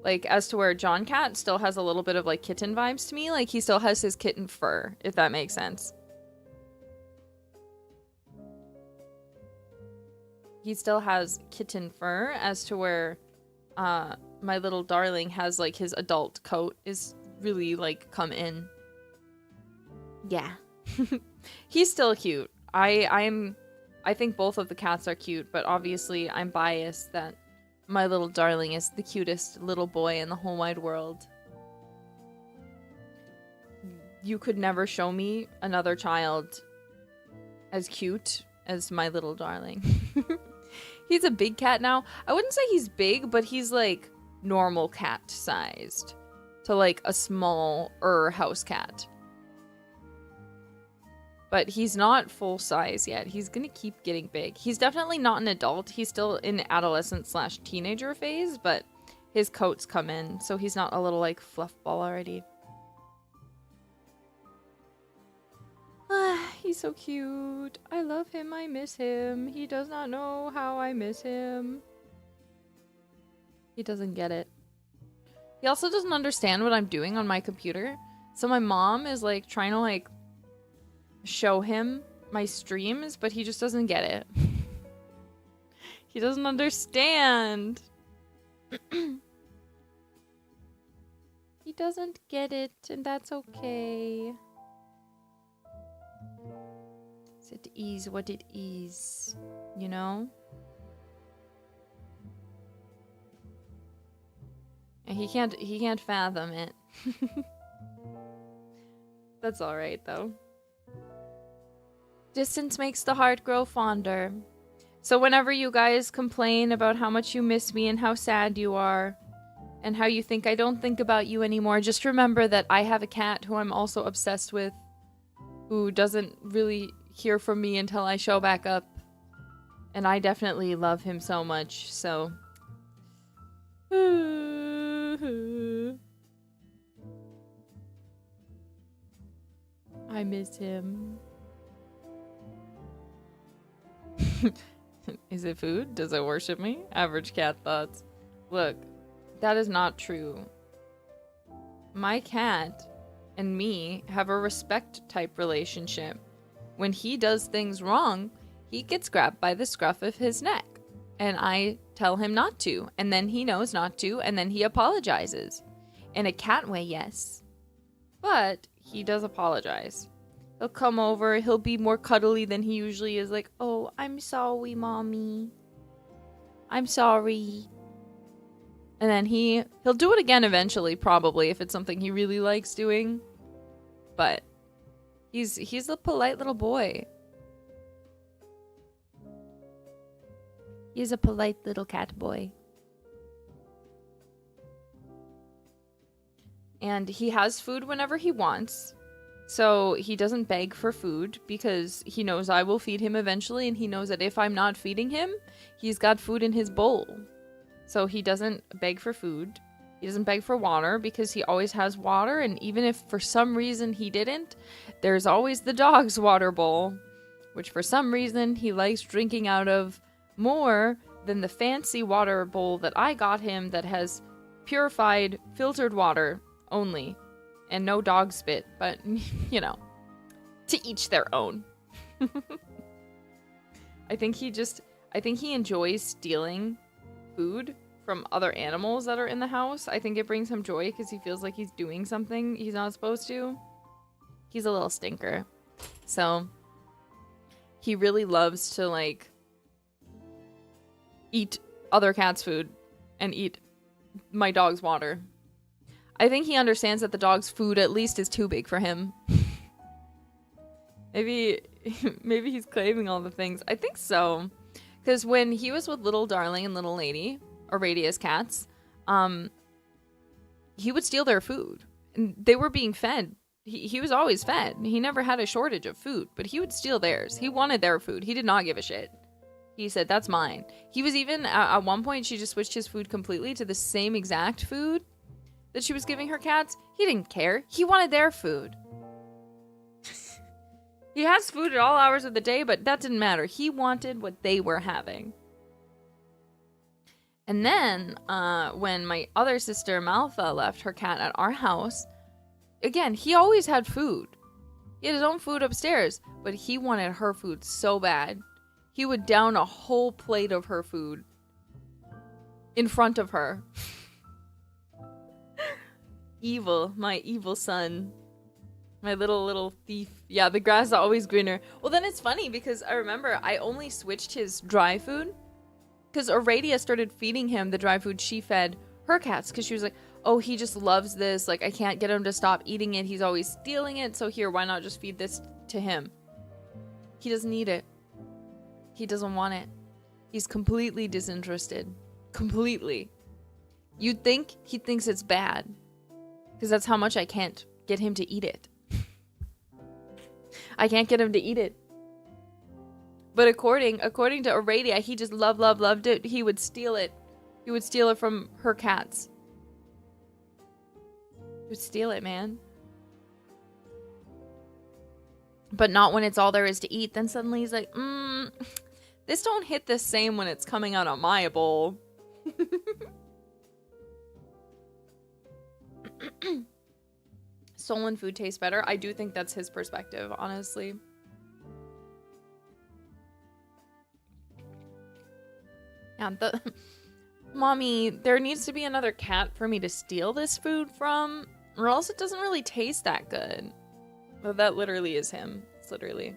Like as to where John Cat still has a little bit of like kitten vibes to me, like he still has his kitten fur, if that makes sense. He still has kitten fur as to where my little darling has like his adult coat is really like come in. Yeah. He's still cute. I think both of the cats are cute, but obviously I'm biased that my little darling is the cutest little boy in the whole wide world. You could never show me another child as cute as my little darling. He's a big cat now. I wouldn't say he's big, but he's like normal cat sized to like a smaller house cat. But he's not full size yet. He's gonna keep getting big. He's definitely not an adult. He's still in adolescent/teenager phase, but his coat's come in, so he's not a little like fluff ball already. He's so cute. I love him. I miss him. He does not know how I miss him. He doesn't get it. He also doesn't understand what I'm doing on my computer. So my mom is like trying to like show him my streams, but he just doesn't get it. He doesn't understand. He doesn't get it, and that's okay. It is what it is, you know? And he can't fathom it. That's all right though. Distance makes the heart grow fonder. So whenever you guys complain about how much you miss me and how sad you are, and how you think I don't think about you anymore, just remember that I have a cat who I'm also obsessed with, who doesn't really hear from me until I show back up. And I definitely love him so much, so... I miss him. Is it food? Does it worship me? Average cat thoughts. Look, that is not true. my cat and me have a respect type relationship. When he does things wrong, he gets grabbed by the scruff of his neck. And I tell him not to. And then he knows not to. And then he apologizes. In a cat way, yes. But he does apologize. He'll come over. He'll be more cuddly than he usually is. Like, oh, I'm sorry, mommy. I'm sorry. And then he'll do it again eventually, probably, if it's something he really likes doing. But he's a polite little boy. He's a polite little cat boy. And he has food whenever he wants. So he doesn't beg for food because he knows I will feed him eventually. And he knows that if I'm not feeding him, he's got food in his bowl. So he doesn't beg for food. He doesn't beg for water because he always has water. And even if for some reason he didn't, there's always the dog's water bowl, which for some reason he likes drinking out of more than the fancy water bowl that I got him that has purified, filtered water only. And no dog spit, but, you know, to each their own. I think he enjoys stealing food from other animals that are in the house. I think it brings him joy because he feels like he's doing something he's not supposed to. He's a little stinker. So, he really loves to, like, eat other cats' food and eat my dog's water. I think he understands that the dog's food at least is too big for him. Maybe he's claiming all the things. I think so. Because when he was with Little Darling and Little Lady, Aradia's cats, he would steal their food. And they were being fed. He was always fed. He never had a shortage of food, but he would steal theirs. He wanted their food. He did not give a shit. He said, that's mine. He was even, at one point, she just switched his food completely to the same exact food that she was giving her cats. He didn't care. He wanted their food. He has food at all hours of the day, but that didn't matter. He wanted what they were having. And then, when my other sister, Malfa, left her cat at our house, again, he always had food. He had his own food upstairs, but he wanted her food so bad. He would down a whole plate of her food in front of her. Evil, my evil son. My little thief. Yeah, the grass is always greener. Well, then it's funny because I remember I only switched his dry food because Aradia started feeding him the dry food she fed her cats because she was like, oh, he just loves this. Like, I can't get him to stop eating it. He's always stealing it. So here, why not just feed this to him? He doesn't need it. He doesn't want it. He's completely disinterested. Completely. You'd think he thinks it's bad because that's how much I can't get him to eat it. I can't get him to eat it. But according to Aradia, he just loved it. He would steal it. He would steal it from her cats. He would steal it, man. But not when it's all there is to eat. Then suddenly he's like, this don't hit the same when it's coming out of my bowl. Stolen food tastes better. I do think that's his perspective, honestly. Yeah, Mommy, there needs to be another cat for me to steal this food from, or else it doesn't really taste that good. But that literally is him. It's literally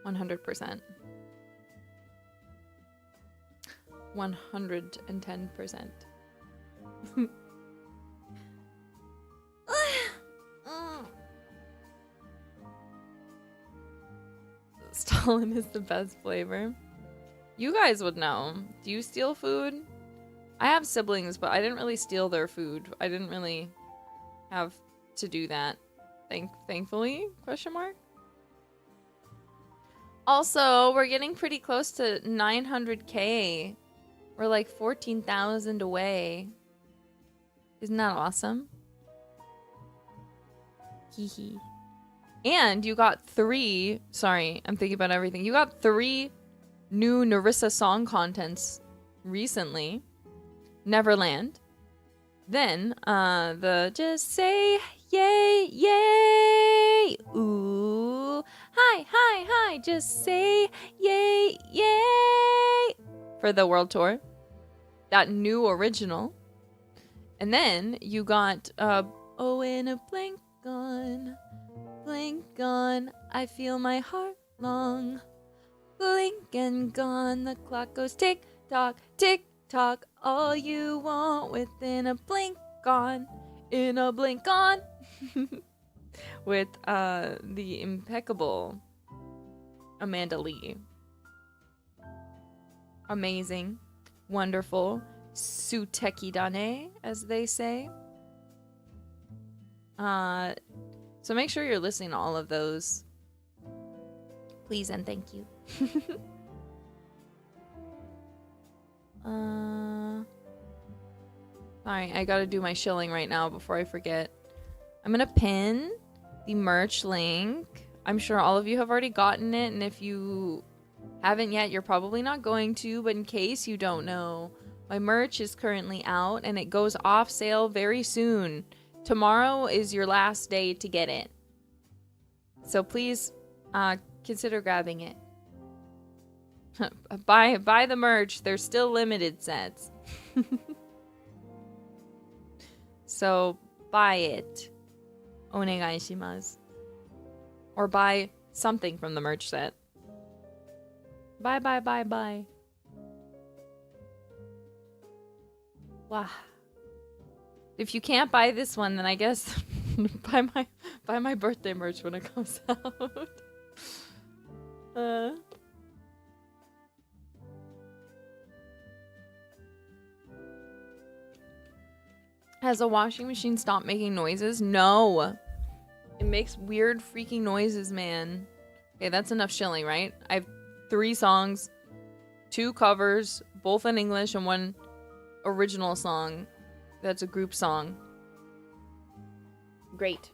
100%. 110%. Stalin is the best flavor. You guys would know. Do you steal food? I have siblings, but I didn't really steal their food. I didn't really have to do that. Thankfully? Question mark? Also, we're getting pretty close to 900k. We're like 14,000 away. Isn't that awesome? Hee. And you got 3... Sorry, I'm thinking about everything. You got 3 new Nerissa song contents recently. Neverland. Then, the just say yay, yay, ooh, hi, hi, hi, just say yay, yay, for the world tour. That new original. And then you got, oh, in a blink on, I feel my heart long. Blink and gone, the clock goes tick tock, all you want within a blink on, in a blink on. With the impeccable Amanda Lee. Amazing, wonderful, suteki dane, as they say. So make sure you're listening to all of those. Please and thank you. Sorry, I gotta do my shilling right now before I forget. I'm gonna pin the merch link. I'm sure all of you have already gotten it, and if you haven't yet, you're probably not going to, but in case you don't know, my merch is currently out, and it goes off sale very soon. Tomorrow is your last day to get it. So please, consider grabbing it. Buy the merch. There's still limited sets. So buy it. Onegai shimasu. Or buy something from the merch set. Bye. Wow. If you can't buy this one, then I guess buy my birthday merch when it comes out. Has a washing machine stopped making noises? No. It makes weird freaking noises, man. Okay, that's enough shilling, right? I have 3 songs, 2 covers, both in English, and 1 original song. That's a group song. Great.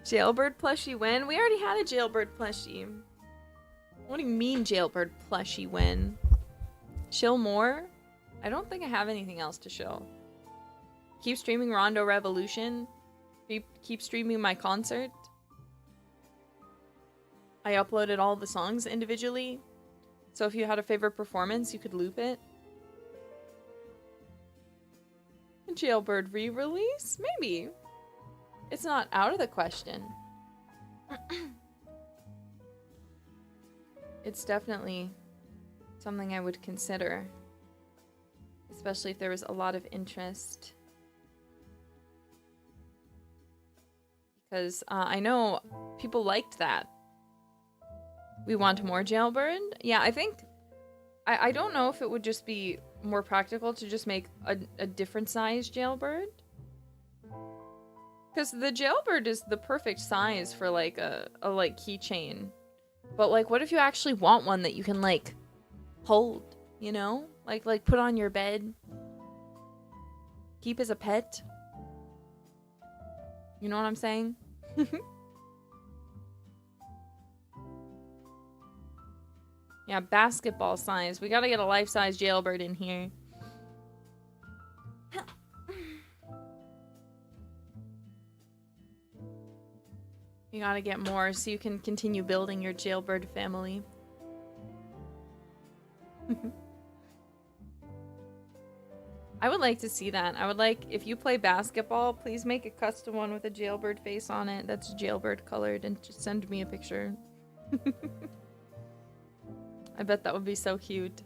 Jailbird plushie when? We already had a jailbird plushie. What do you mean jailbird plushie when? Chill more? I don't think I have anything else to show. Keep streaming Rondo Revolution. Keep streaming my concert. I uploaded all the songs individually. So if you had a favorite performance, you could loop it. A jailbird re-release? Maybe. It's not out of the question. It's definitely something I would consider. Especially if there was a lot of interest. Because I know people liked that. We want more jailbird? Yeah, I think... I don't know if it would just be more practical to just make a different size jailbird. Because the jailbird is the perfect size for like a like keychain. But like, what if you actually want one that you can like hold, you know? Like put on your bed. Keep as a pet. You know what I'm saying? Yeah, basketball size. We gotta get a life-size jailbird in here. You gotta get more so you can continue building your jailbird family. I would like to see that. I would like, if you play basketball, please make a custom one with a jailbird face on it that's jailbird colored and just send me a picture. I bet that would be so cute.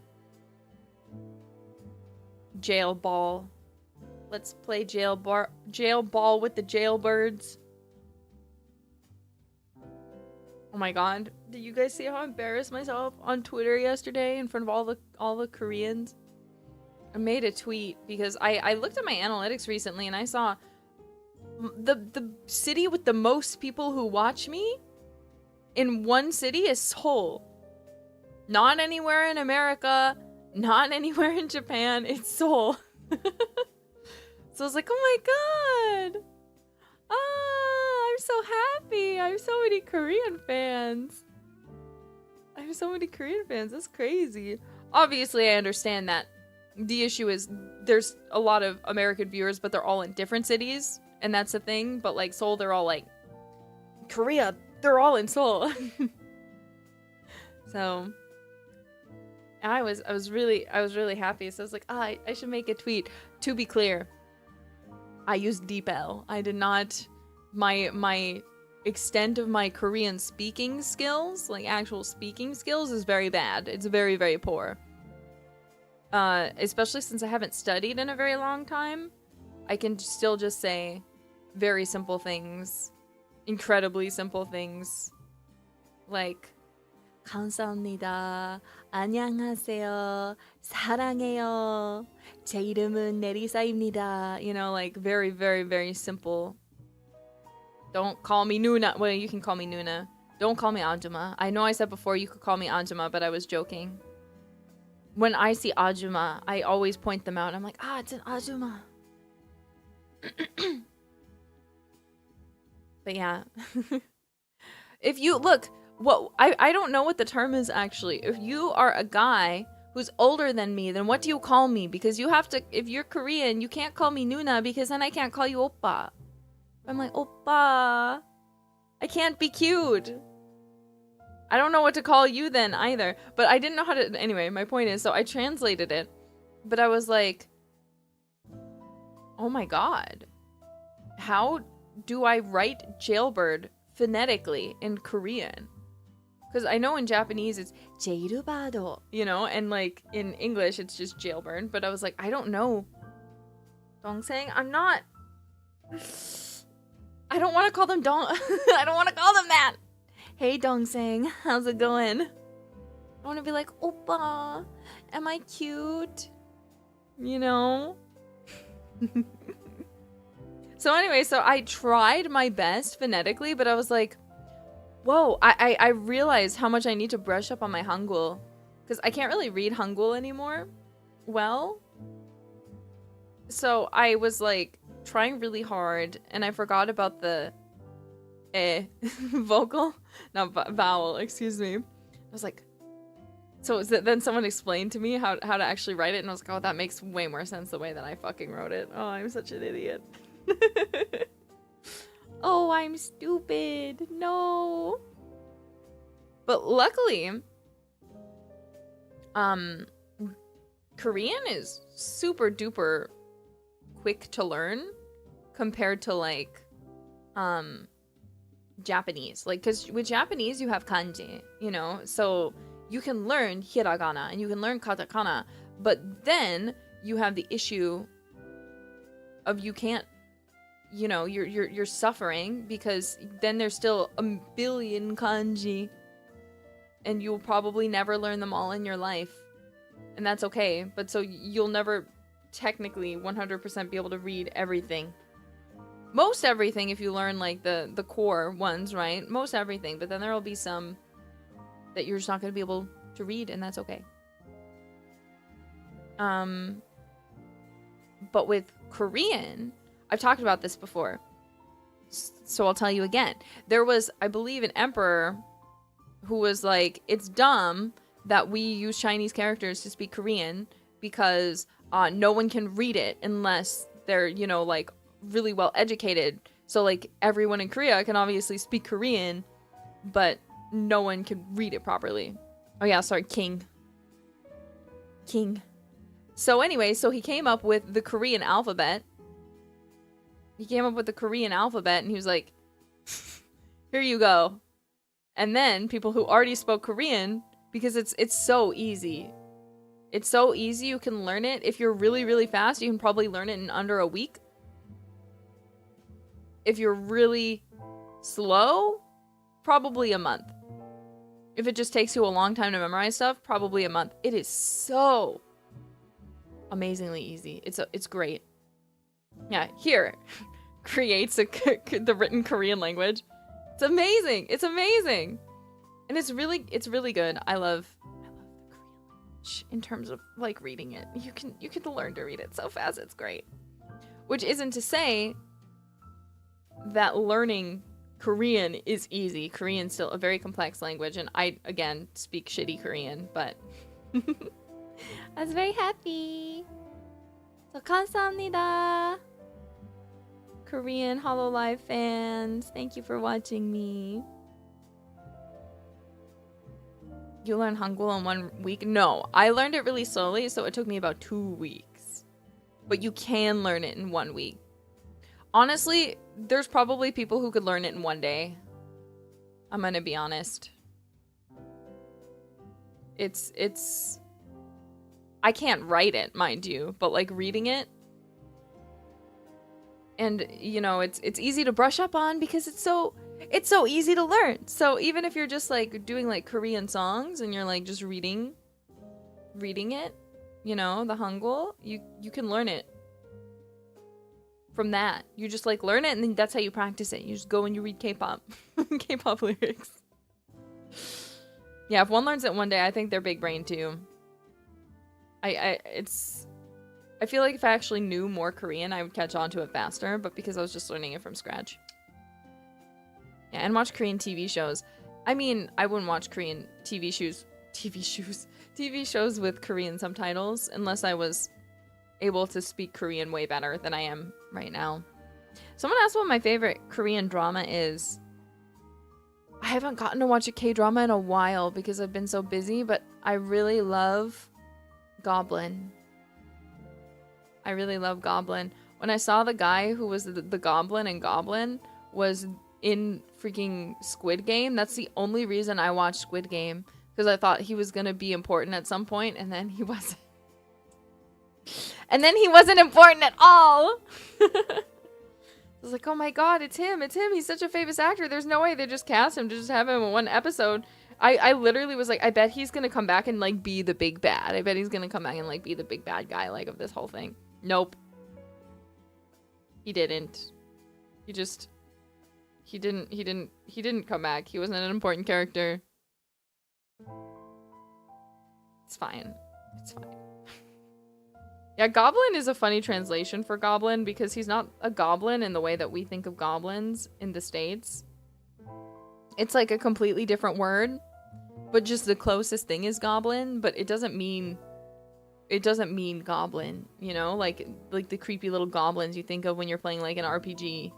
Jail ball. Let's play jail ball with the jailbirds. Oh my god. Did you guys see how I embarrassed myself on Twitter yesterday in front of all the Koreans? I made a tweet because I looked at my analytics recently and I saw the city with the most people who watch me in one city is Seoul. Not anywhere in America, not anywhere in Japan, it's Seoul. So I was like, oh my god! Ah, I'm so happy! I have so many Korean fans. That's crazy. Obviously, I understand that The issue is there's a lot of American viewers, but they're all in different cities, and that's the thing. But like Seoul, they're all like Korea, they're all in Seoul. So I was really happy. So I was like, I should make a tweet. To be clear, I used DeepL. I did not. My extent of my Korean speaking skills, like actual speaking skills, is very bad. It's very, very poor. Especially since I haven't studied in a very long time. I can still just say very simple things, incredibly simple things, like 감사합니다, 안녕하세요, 사랑해요, 제 이름은 네리사입니다. You know, like very, very, very simple. Don't call me Nuna. Well, you can call me Nuna. Don't call me Ajuma. I know I said before you could call me Ajuma, but I was joking. When I see Ajuma, I always point them out. I'm like, it's an Ajuma. But yeah. If you look, I don't know what the term is actually. If you are a guy who's older than me, then what do you call me? Because you have to, if you're Korean, you can't call me Nuna because then I can't call you Oppa. I'm like, Oppa. I can't be cute. I don't know what to call you then either. But I didn't know how to... Anyway, my point is, so I translated it. But I was like, oh my god. How do I write jailbird phonetically in Korean? Because I know in Japanese it's jailbado, you know? And like in English it's just jailbird. But I was like, I don't know. Dongsang? I'm not... I don't want to call them I don't want to call them that. Hey Dongsang, how's it going? I want to be like, Oppa, am I cute? You know? So anyway, so I tried my best phonetically, but I was like, whoa, I realized how much I need to brush up on my Hangul. Because I can't really read Hangul anymore. Well, so I was like trying really hard, and I forgot about the vocal, not vowel, excuse me. I was like, so then someone explained to me how to actually write it, and I was like, oh, that makes way more sense the way that I fucking wrote it. Oh, I'm such an idiot. Oh, I'm stupid. No. But luckily, Korean is super duper quick to learn compared to like Japanese. Like, because with Japanese you have kanji, you know, so you can learn hiragana and you can learn katakana, but then you have the issue of you can't, you know, you're suffering because then there's still a billion kanji and you'll probably never learn them all in your life, and that's okay. But so you'll never technically 100% be able to read everything. Most everything if you learn like the core ones, right? Most everything, but then there will be some that you're just not going to be able to read, and that's okay. But with Korean, I've talked about this before, so I'll tell you again. There was, I believe, an emperor who was like, it's dumb that we use Chinese characters to speak Korean because no one can read it unless they're, you know, like really well educated. So like everyone in Korea can obviously speak Korean, but no one can read it properly. Oh yeah, sorry, King. So anyway, so he came up with the Korean alphabet. And he was like, here you go. And then people who already spoke Korean, because it's so easy. It's so easy, you can learn it. If you're really, really fast, you can probably learn it in under a week. If you're really slow, probably a month. If it just takes you a long time to memorize stuff, probably a month. It is so amazingly easy. It's great. Yeah, here creates the written Korean language. It's amazing. It's amazing. And it's really good. I love the Korean language in terms of like reading it. You can learn to read it so fast. It's great. Which isn't to say that learning Korean is easy. Korean's still a very complex language, and I again speak shitty Korean, but I was very happy. So 감사합니다. Korean hololive fans, thank you for watching me. You learn Hangul in 1 week? No, I learned it really slowly, so it took me about 2 weeks. But you can learn it in 1 week. Honestly, there's probably people who could learn it in 1 day. I'm gonna be honest. It's I can't write it, mind you, but like reading it, and you know, it's easy to brush up on because it's so easy to learn. So even if you're just like doing like Korean songs and you're like just reading it, you know, the Hangul, you can learn it from that. You just like learn it and then that's how you practice it. You just go and you read K-pop. K-pop lyrics. Yeah, if one learns it 1 day, I think they're big brain too. I feel like if I actually knew more Korean, I would catch on to it faster, but because I was just learning it from scratch. Yeah, and watch Korean TV shows. I mean, I wouldn't watch Korean TV shows with Korean subtitles unless I was able to speak Korean way better than I am right now. Someone asked what my favorite Korean drama is. I haven't gotten to watch a K-drama in a while because I've been so busy, but I really love Goblin. I really love Goblin. When I saw the guy who was the Goblin and Goblin was in freaking Squid Game, that's the only reason I watched Squid Game, because I thought he was gonna be important at some point, and then he wasn't. And then he wasn't important at all. I was like, oh my god, it's him. He's such a famous actor. There's no way they just cast him to just have him in 1 episode. I literally was like, I bet he's gonna come back and like be the big bad. I bet he's gonna come back and like be the big bad guy like of this whole thing. Nope. He didn't. He didn't come back. He wasn't an important character. It's fine. It's fine. Yeah, Goblin is a funny translation for goblin because he's not a goblin in the way that we think of goblins in the States. It's like a completely different word, but just the closest thing is goblin, but it doesn't mean goblin, you know? Like the creepy little goblins you think of when you're playing like an RPG.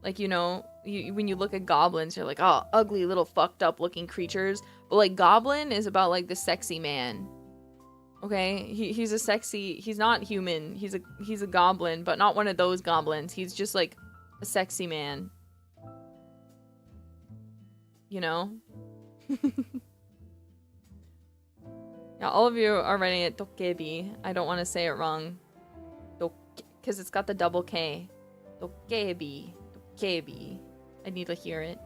Like, you know, when you look at goblins, you're like, oh, ugly little fucked up looking creatures. But like goblin is about like the sexy man. Okay, he's not human. He's a goblin, but not one of those goblins. He's just like a sexy man. You know? Yeah, all of you are writing it Dokebi. I don't want to say it wrong. Because it's got the double K. Dokebi. Dokebi. I need to hear it.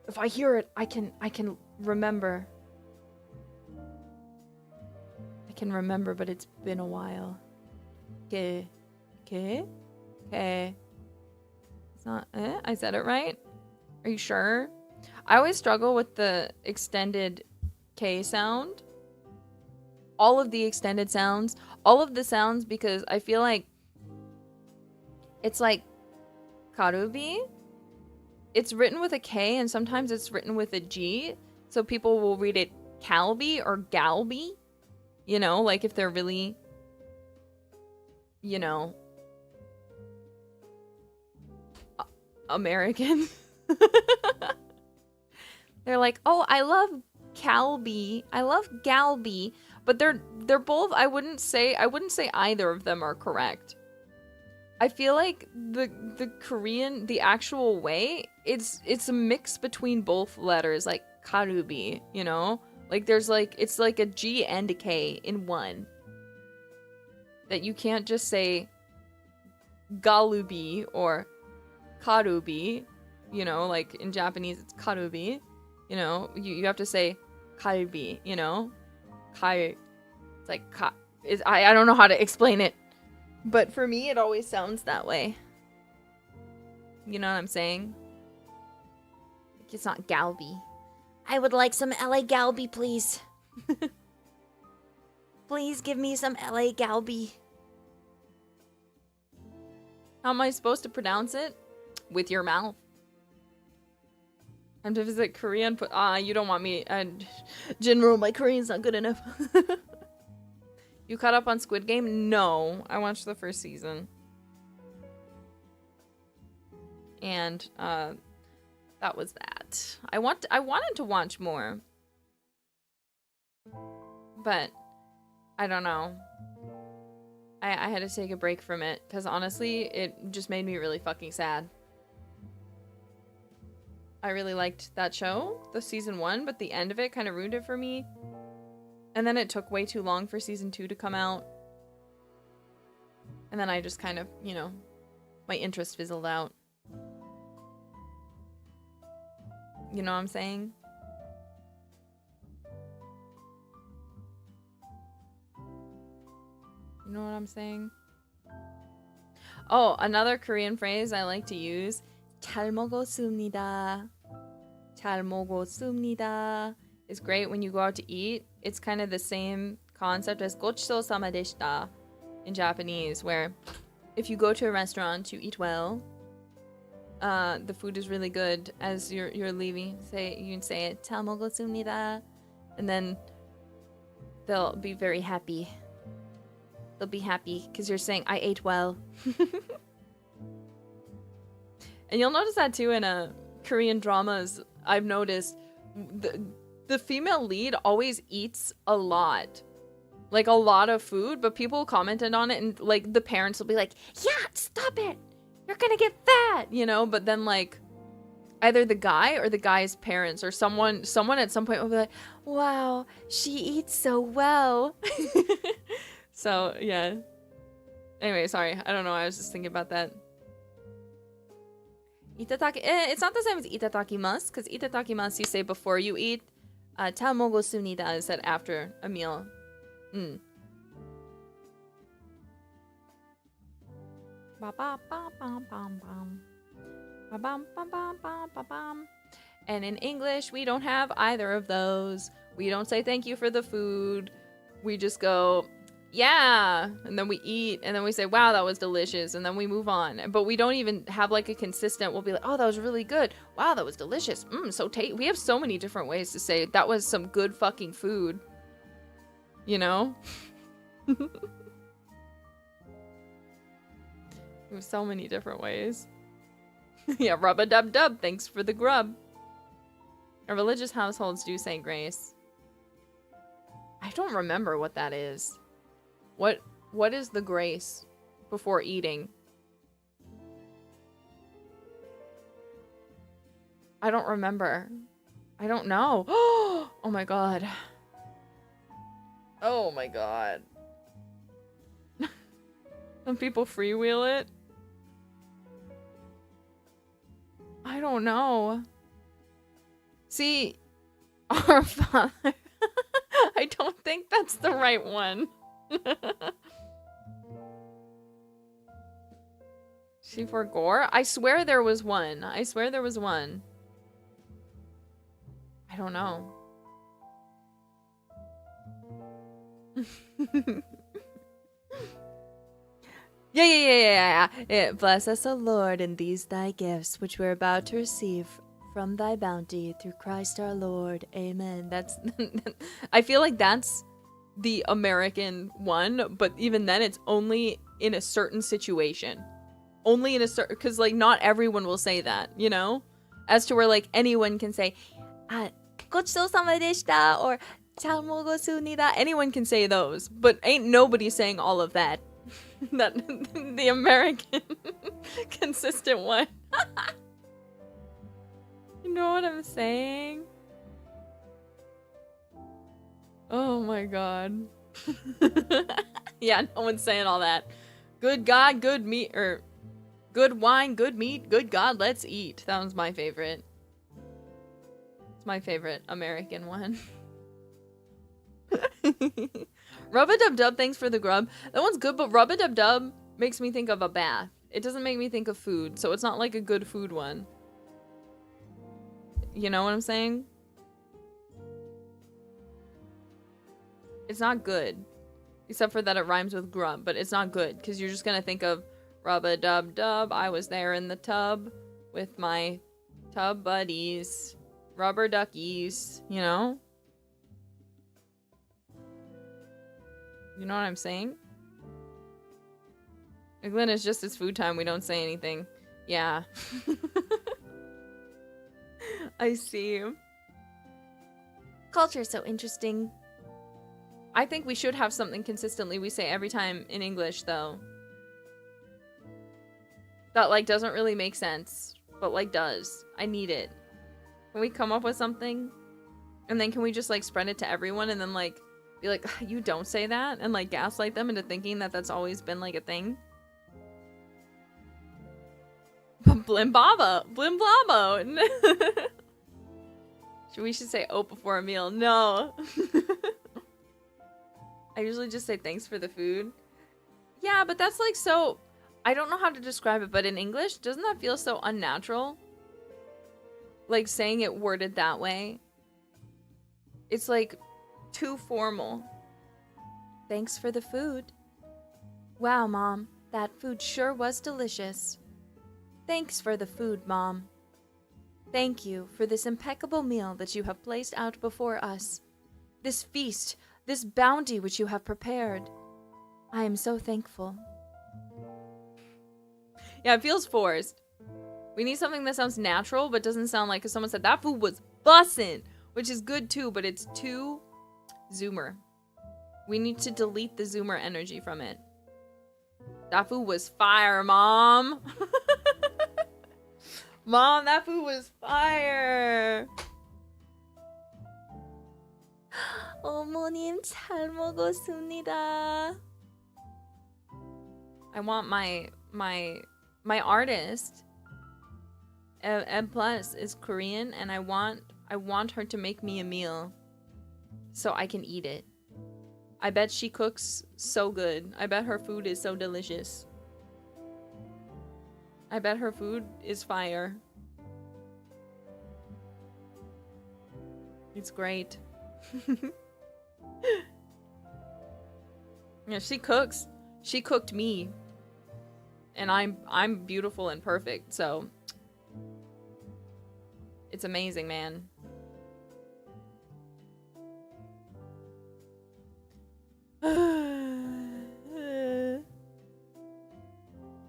If I hear it, I can remember. I can remember, but it's been a while. K. It's not, I said it right? Are you sure? I always struggle with the extended K sound. All of the extended sounds. All of the sounds, because I feel like it's like Karubi. It's written with a K and sometimes it's written with a G. So people will read it Calbi or Galbi. You know, like if they're really, you know, American. They're like, oh, I love Calbi. I love Galbi. But they're both, I wouldn't say either of them are correct. I feel like the Korean, the actual way, it's a mix between both letters, like Karubi, you know? Like there's like, it's like a G and a K in one. That you can't just say Galubi or Karubi, you know, like in Japanese it's Karubi, you know? You have to say Kalbi, you know? Kai, it's like I don't know how to explain it, but for me it always sounds that way. You know what I'm saying? Like it's not Galbi. I would like some LA Galbi, please. Please give me some LA Galbi. How am I supposed to pronounce it? With your mouth. Time to visit Korea and put... you don't want me... General, my Korean's not good enough. You caught up on Squid Game? No, I watched the first season. And that was that. I wanted to watch more. But I don't know. I had to take a break from it because honestly, it just made me really fucking sad. I really liked that show, the season 1, but the end of it kind of ruined it for me. And then it took way too long for season 2 to come out. And then I just kind of, you know, my interest fizzled out. You know what I'm saying? You know what I'm saying? Oh, another Korean phrase I like to use. 잘 먹었습니다. 잘 먹었습니다 is great when you go out to eat. It's kind of the same concept as 고치소사마 데시다 in Japanese, where if you go to a restaurant to eat well, the food is really good. As you're leaving, you can say it, 잘 먹었습니다, and then they'll be very happy. They'll be happy because you're saying I ate well. And you'll notice that too in Korean dramas. I've noticed the female lead always eats a lot. Like a lot of food, but people commented on it and like the parents will be like, yeah, stop it. You're gonna get fat, you know? But then like either the guy or the guy's parents or someone at some point will be like, wow, she eats so well. So yeah. Anyway, sorry. I don't know. I was just thinking about that. Itataki. It's not the same as itadakimasu, because itadakimasu you say before you eat. 잘 먹었습니다 is said after a meal. And in English, we don't have either of those. We don't say thank you for the food. We just go, yeah, and then we eat, and then we say, wow, that was delicious, and then we move on. But we don't even have like a consistent, we'll be like, oh, that was really good. Wow, that was delicious. So we have so many different ways to say that was some good fucking food. You know? There's so many different ways. Yeah, rub-a-dub-dub, thanks for the grub. Our religious households do say grace. I don't remember what that is. What is the grace before eating? I don't remember. I don't know. Oh my god. Oh my god. Some people freewheel it. I don't know. See, Our Father. I don't think that's the right one. She for gore? I swear there was one. I swear there was one. I don't know. Yeah. Bless us, O Lord, in these thy gifts, which we're about to receive from thy bounty through Christ our Lord. Amen. That's I feel like that's the American one, but even then it's only in a certain situation. Only in a certain, because like not everyone will say that, you know? As to where like anyone can say, 고치소사마 데시다 or 잘 먹었습니다. Anyone can say those, but ain't nobody saying all of that. That the American consistent one. You know what I'm saying? Oh my god. Yeah, no one's saying all that. Good God, good meat, or good wine, good meat, good God, let's eat. That one's my favorite. It's my favorite American one. Rub-a-dub-dub, thanks for the grub. That one's good, but rub-a-dub-dub makes me think of a bath. It doesn't make me think of food, so it's not like a good food one. You know what I'm saying? It's not good. Except for that it rhymes with grub, but it's not good, because you're just gonna think of rub-a-dub-dub, I was there in the tub with my tub buddies, rubber duckies, you know? You know what I'm saying? England is just it's food time. We don't say anything. Yeah. I see. Culture is so interesting. I think we should have something consistently we say every time in English, though. That, like, doesn't really make sense, but, like, does. I need it. Can we come up with something? And then can we just, like, spread it to everyone and then, like, be like, you don't say that? And, like, gaslight them into thinking that that's always been, like, a thing? Blimbabo! Blimblabo! We should say "oh" before a meal. No. I usually just say thanks for the food. Yeah, but that's like so... I don't know how to describe it, but in English, doesn't that feel so unnatural? Like saying it worded that way. It's like too formal. Thanks for the food. Wow, Mom. That food sure was delicious. Thanks for the food, Mom. Thank you for this impeccable meal that you have placed out before us. This feast, this bounty which you have prepared. I am so thankful. Yeah, it feels forced. We need something that sounds natural, but doesn't sound like, because someone said that food was bussin', which is good too, but it's too zoomer. We need to delete the zoomer energy from it. That food was fire, Mom. Mom, that food was fire. 어머님 잘 먹었습니다. I want my artist M Plus is Korean, and I want her to make me a meal so I can eat it. I bet she cooks so good. I bet her food is so delicious. I bet her food is fire. It's great. Yeah, she cooks. She cooked me. And I'm beautiful and perfect, so it's amazing, man.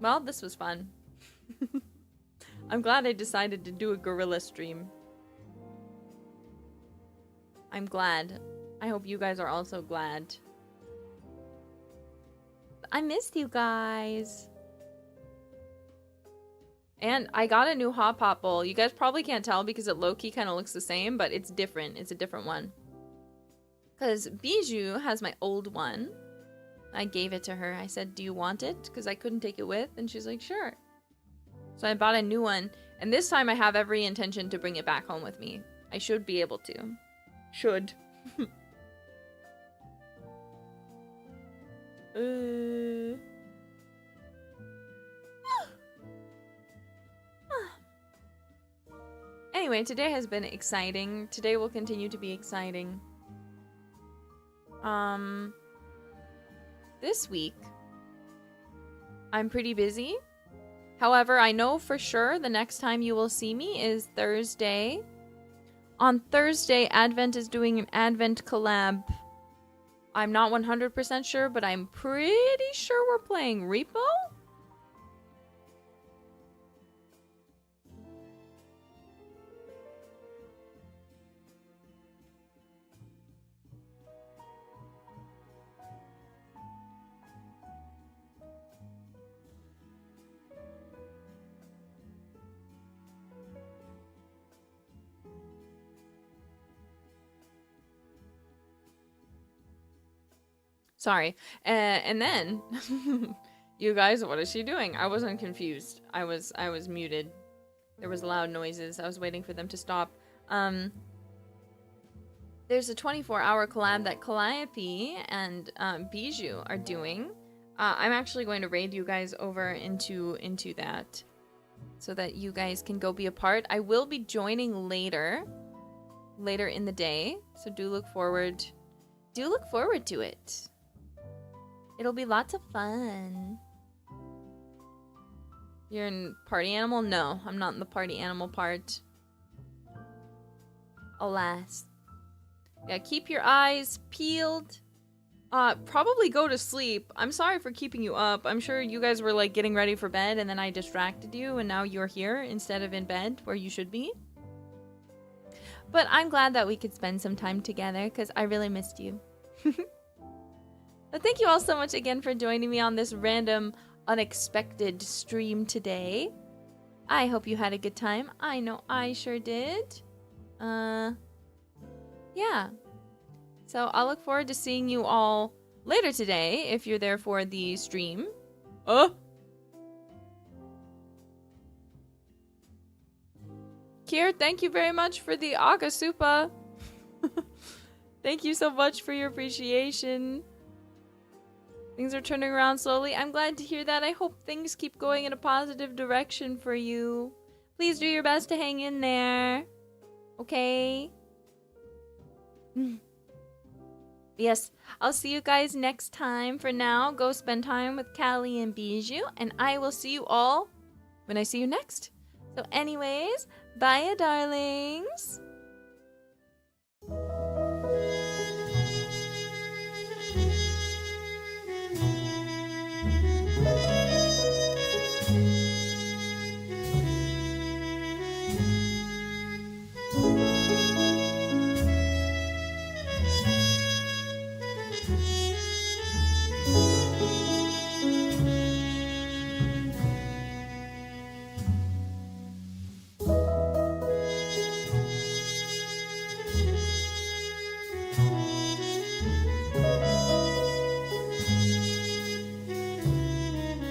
Well, this was fun. I'm glad I decided to do a guerilla stream. I'm glad. I hope you guys are also glad. I missed you guys. And I got a new hotpot bowl. You guys probably can't tell because it low-key kind of looks the same, but it's different. It's a different one. Because Bijou has my old one. I gave it to her. I said, do you want it? Because I couldn't take it with. And she's like, sure. So I bought a new one. And this time I have every intention to bring it back home with me. I should be able to. Should. Anyway, today has been exciting. Today will continue to be exciting. This week, I'm pretty busy. However, I know for sure the next time you will see me is Thursday. On Thursday, Advent is doing an Advent collab. I'm not 100% sure, but I'm pretty sure we're playing Repo. Sorry. And then you guys, what is she doing? I wasn't confused. I was muted. There was loud noises. I was waiting for them to stop. There's a 24-hour collab that Calliope and Bijou are doing. I'm actually going to raid you guys over into that so that you guys can go be a part. I will be joining later in the day, so do look forward to it. It'll be lots of fun. You're in party animal? No, I'm not in the party animal part. Alas. Yeah, keep your eyes peeled. Probably go to sleep. I'm sorry for keeping you up. I'm sure you guys were like getting ready for bed and then I distracted you and now you're here instead of in bed where you should be. But I'm glad that we could spend some time together because I really missed you. But thank you all so much again for joining me on this random, unexpected stream today. I hope you had a good time. I know I sure did. Yeah. So I'll look forward to seeing you all later today if you're there for the stream. Kier, thank you very much for the Akasupa. Thank you so much for your appreciation. Things are turning around slowly. I'm glad to hear that. I hope things keep going in a positive direction for you. Please do your best to hang in there. Okay? Yes, I'll see you guys next time. For now, go spend time with Callie and Bijou, and I will see you all when I see you next. So anyways, bye, darlings.